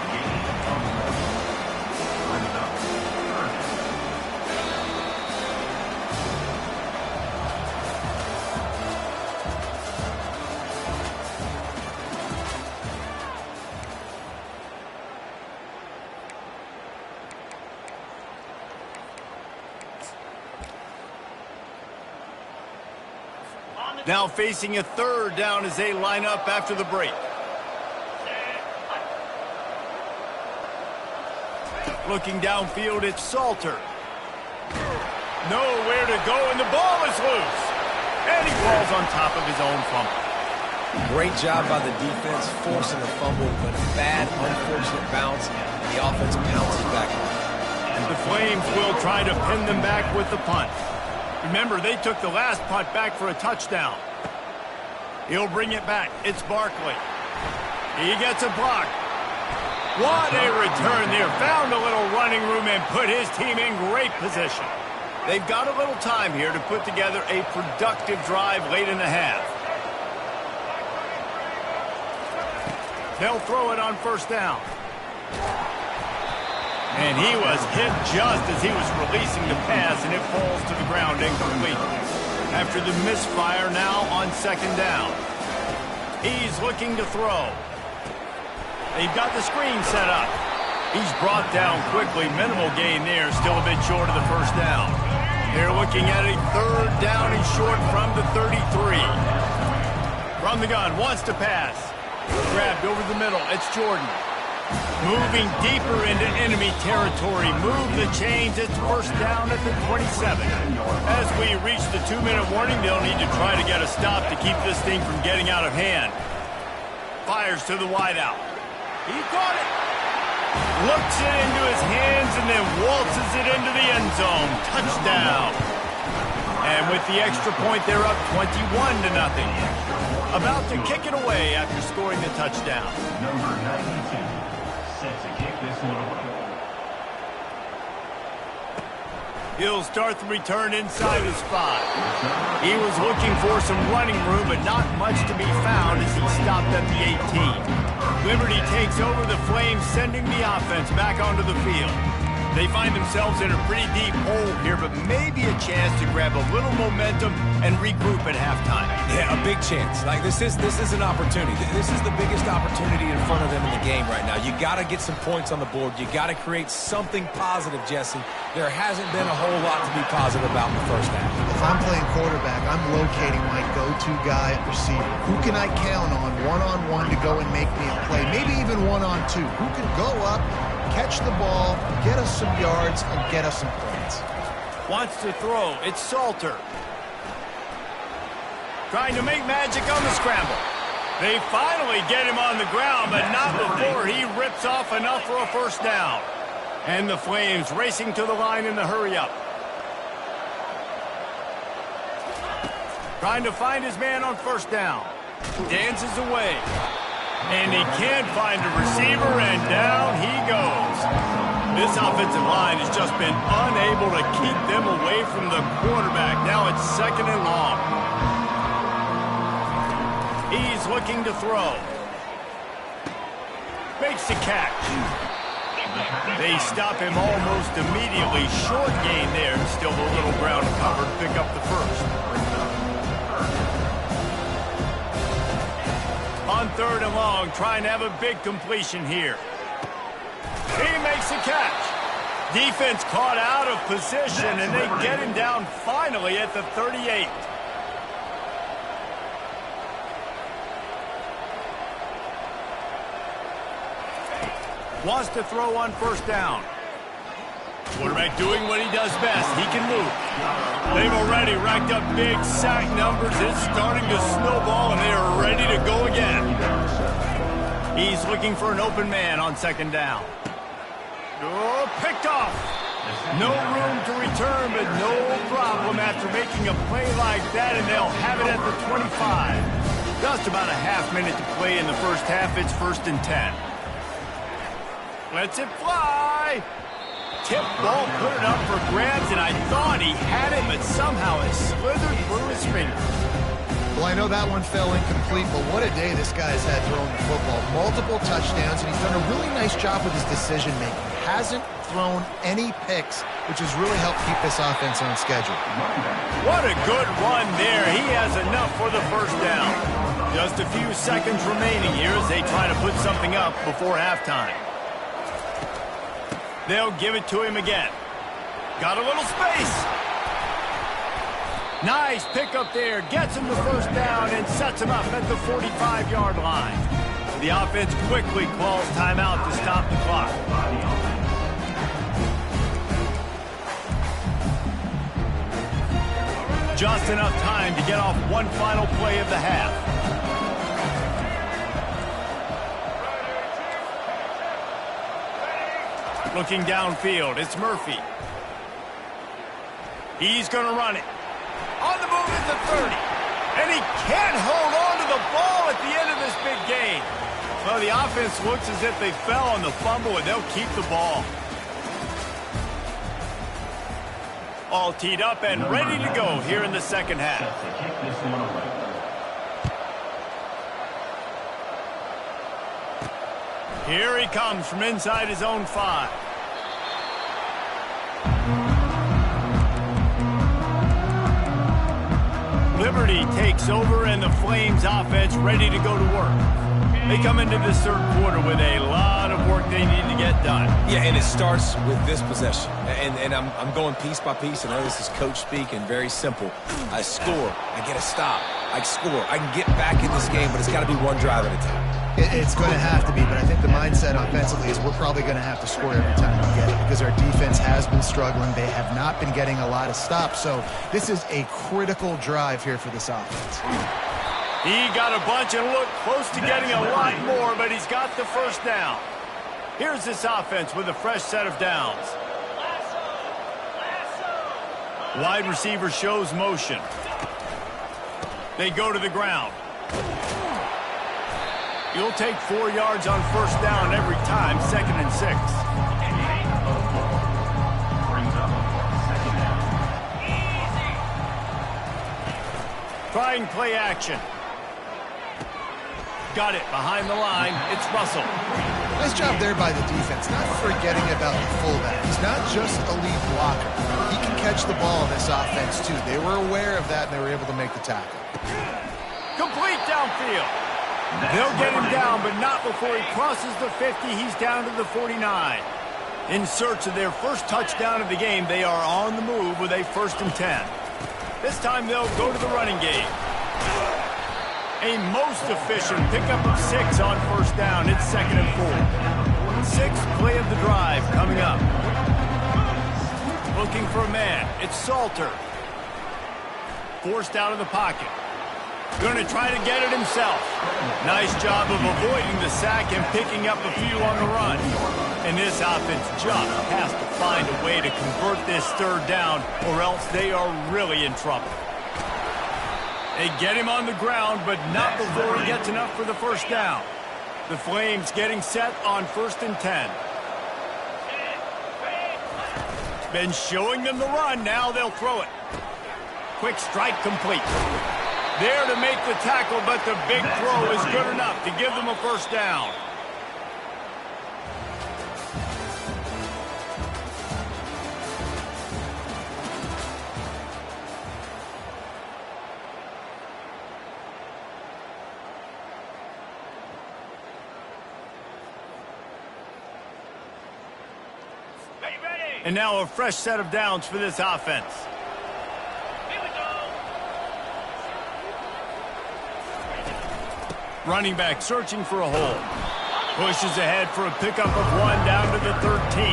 Now facing a 3rd down as they line up after the break. Looking downfield, it's Salter. Nowhere to go, and the ball is loose. And he falls on top of his own fumble. Great job by the defense, forcing the fumble, but a bad, unfortunate bounce, and the offense bounces back on it. The Flames will try to pin them back with the punt. Remember, they took the last punt back for a touchdown. He'll bring it back. It's Barkley. He gets a block. What a return there. Found a little running room and put his team in great position. They've got a little time here to put together a productive drive late in the half. They'll throw it on first down. And he was hit just as he was releasing the pass, and it falls to the ground incomplete. After the misfire, now on second down. He's looking to throw. They've got the screen set up. He's brought down quickly. Minimal gain there, still a bit short of the first down. They're looking at a third down and short from the 33. From the gun, wants to pass. Grabbed over the middle. It's Jordan. Moving deeper into enemy territory. Move the chains. It's first down at the 27. As we reach the 2-minute warning, they'll need to try to get a stop to keep this thing from getting out of hand. Fires to the wideout. He caught it. Looks it into his hands and then waltzes it into the end zone. Touchdown. And with the extra point, they're up 21-0. About to kick it away after scoring the touchdown. Number 92 set to kick this one away. He'll start the return inside his 5. He was looking for some running room, but not much to be found as he stopped at the 18. Liberty takes over the Flames, sending the offense back onto the field. They find themselves in a pretty deep hole here, but maybe a chance to grab a little momentum and regroup at halftime. Yeah, a big chance. Like this is an opportunity. This is the biggest opportunity in front of them in the game right now. You got to get some points on the board. You got to create something positive, Jesse. There hasn't been a whole lot to be positive about in the first half. If I'm playing quarterback, I'm locating my go-to guy at receiver. Who can I count on one-on-one to go and make me a play? Maybe even one-on-two. Who can go up, catch the ball, get us some yards, and get us some points? Wants to throw. It's Salter. Trying to make magic on the scramble. They finally get him on the ground, but not before he rips off enough for a first down. And the Flames racing to the line in the hurry-up. Trying to find his man on first down. Dances away. And he can't find a receiver, and down he goes. This offensive line has just been unable to keep them away from the quarterback. Now it's second and long. He's looking to throw. Makes the catch. They stop him almost immediately. Short gain there. Still a little ground covered. Pick up the first. On third and long, trying to have a big completion here. He makes a catch. Defense caught out of position, and they get him down finally at the 38. Wants to throw on first down. Quarterback doing what he does best. He can move. They've already racked up big sack numbers. It's starting to snowball, and they are ready to go again. He's looking for an open man on second down. Oh, picked off. No room to return, but no problem after making a play like that, and they'll have it at the 25. Just about a half minute to play in the first half. It's 1st and 10. Lets it fly. Tip ball, put it up for grabs, and I thought he had it, but somehow it slithered through his fingers. Well, I know that one fell incomplete, but what a day this guy's had throwing the football. Multiple touchdowns, and he's done a really nice job with his decision-making. Hasn't thrown any picks, which has really helped keep this offense on schedule. What a good run there. He has enough for the first down. Just a few seconds remaining here as they try to put something up before halftime. They'll give it to him again. Got a little space. Nice pickup there. Gets him the first down and sets him up at the 45-yard line. The offense quickly calls timeout to stop the clock. Just enough time to get off one final play of the half. Looking downfield, it's Murphy. He's going to run it. On the move at the 30. And he can't hold on to the ball at the end of this big game. Well, the offense looks as if they fell on the fumble, and they'll keep the ball. All teed up and ready to go here in the second half. Here he comes from inside his own 5. Liberty takes over, and the Flames offense ready to go to work. They come into this third quarter with a lot of work they need to get done. Yeah, and it starts with this possession. And I'm going piece by piece. I know this is coach speak and very simple. I score. I get a stop. I score. I can get back in this game, but it's got to be one drive at a time. It's going to have to be, but I think the mindset offensively is we're probably going to have to score every time we get it because our defense has been struggling. They have not been getting a lot of stops, so this is a critical drive here for this offense. He got a bunch and looked close to getting a lot more, but he's got the first down. Here's this offense with a fresh set of downs. Wide receiver shows motion. They go to the ground. You'll take 4 yards on first down every time, 2nd and 6. Try and play action. Got it behind the line. It's Russell. Nice job there by the defense, not forgetting about the fullback. He's not just a lead blocker. He can catch the ball in this offense, too. They were aware of that, and they were able to make the tackle. Complete downfield. They'll get him down, but not before he crosses the 50. He's down to the 49. In search of their first touchdown of the game, they are on the move with a 1st and 10. This time they'll go to the running game. A most efficient pickup of 6 on first down. It's 2nd and 4. 6th play of the drive coming up. Looking for a man. It's Salter. Forced out of the pocket. Going to try to get it himself. Nice job of avoiding the sack and picking up a few on the run. And this offense just has to find a way to convert this 3rd down, or else they are really in trouble. They get him on the ground, but not before he gets enough for the first down. The Flames getting set on 1st and 10. Been showing them the run. Now they'll throw it. Quick strike complete. There to make the tackle, but the big throw is good enough to give them a first down. And now a fresh set of downs for this offense. Running back searching for a hole. Pushes ahead for a pickup of 1 down to the 13.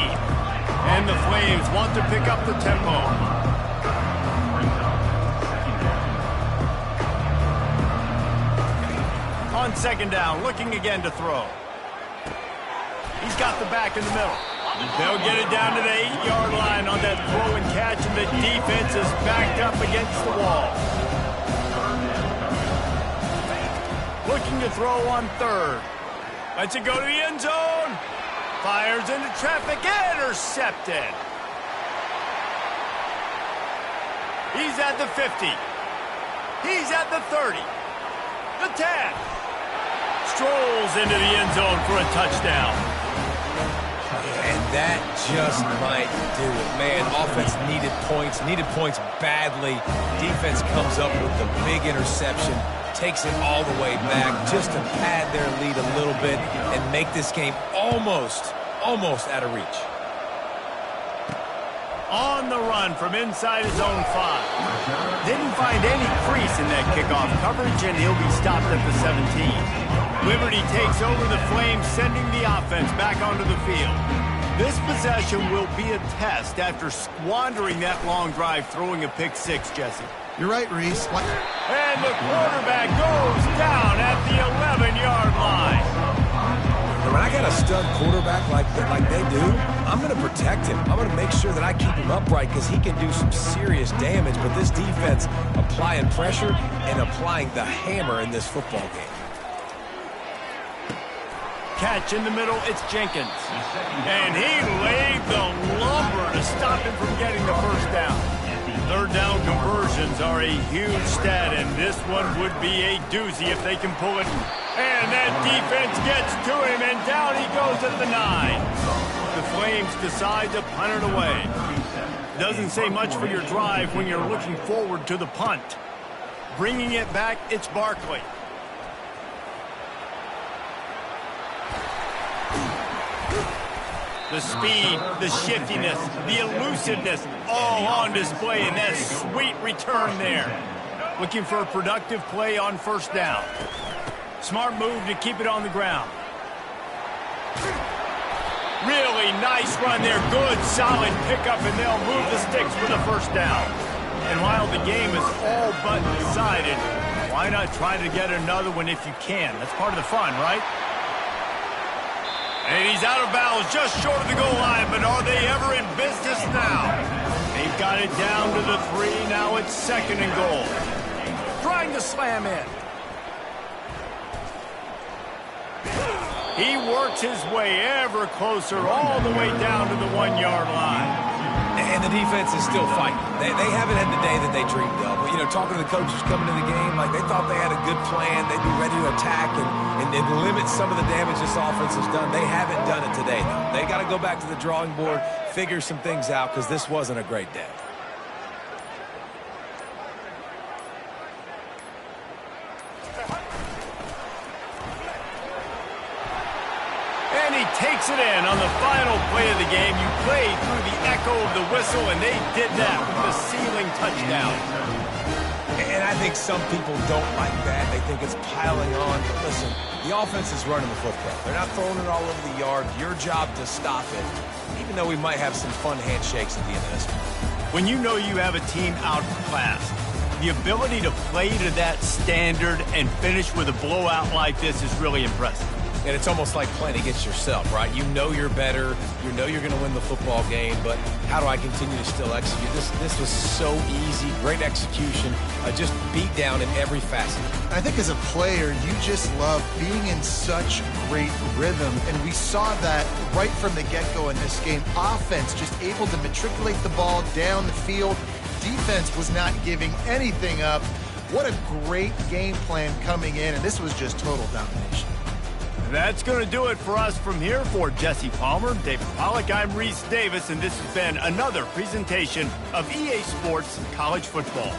And the Flames want to pick up the tempo. On 2nd down, looking again to throw. He's got the back in the middle. They'll get it down to the 8-yard line on that throw and catch, and the defense is backed up against the wall. Looking to throw on 3rd. Lets it go to the end zone. Fires into traffic. Intercepted. He's at the 50. He's at the 30. The 10. Strolls into the end zone for a touchdown. And that just might do it. Man, offense needed points badly. Defense comes up with the big interception, takes it all the way back just to pad their lead a little bit and make this game almost out of reach. On the run from inside his own 5. Didn't find any crease in that kickoff coverage, and he'll be stopped at the 17. Liberty takes over the Flames, sending the offense back onto the field. This possession will be a test after squandering that long drive, throwing a pick 6, Jesse. You're right, Reese. And the quarterback goes down at the 11-yard line. The when I got a stud quarterback like they do, I'm going to protect him. I'm going to make sure that I keep him upright because he can do some serious damage. But this defense applying pressure and applying the hammer in this football game. Catch in the middle, it's Jenkins. And he laid the lumber to stop him from getting the first down. Third down conversions are a huge stat, and this one would be a doozy if they can pull it. And that defense gets to him, and down he goes at the 9. The Flames decide to punt it away. Doesn't say much for your drive when you're looking forward to the punt. Bringing it back, it's Barkley. The speed, the shiftiness, the elusiveness, all on display in that sweet return there. Looking for a productive play on first down. Smart move to keep it on the ground. Really nice run there. Good, solid pickup, and they'll move the sticks for the first down. And while the game is all but decided, why not try to get another one if you can? That's part of the fun, right? And he's out of bounds, just short of the goal line, but are they ever in business now? They've got it down to the 3, now it's 2nd and goal. Trying to slam in. He works his way ever closer, all the way down to the 1-yard line. And the defense is still fighting. They haven't had the day that they dreamed of. But, you know, talking to the coaches coming to the game, like they thought they had a good plan. They'd be ready to attack and limit some of the damage this offense has done. They haven't done it today, though. They got to go back to the drawing board, figure some things out, because this wasn't a great day. And he takes it in on the final play of the game. You played through the echo of the whistle, and they did that with the ceiling touchdown. And I think some people don't like that. They think it's piling on. But listen, the offense is running the football. They're not throwing it all over the yard. Your job to stop it, even though we might have some fun handshakes at the end of this one. When you know you have a team outclassed, the ability to play to that standard and finish with a blowout like this is really impressive. And it's almost like playing against yourself, right? You know you're better. You know you're going to win the football game, but how do I continue to still execute? This was so easy, great execution, just beat down in every facet. I think as a player, you just love being in such great rhythm, and we saw that right from the get-go in this game. Offense just able to matriculate the ball down the field. Defense was not giving anything up. What a great game plan coming in, and this was just total domination. That's going to do it for us from here. For Jesse Palmer, David Pollack, I'm Reese Davis, and this has been another presentation of EA Sports College Football.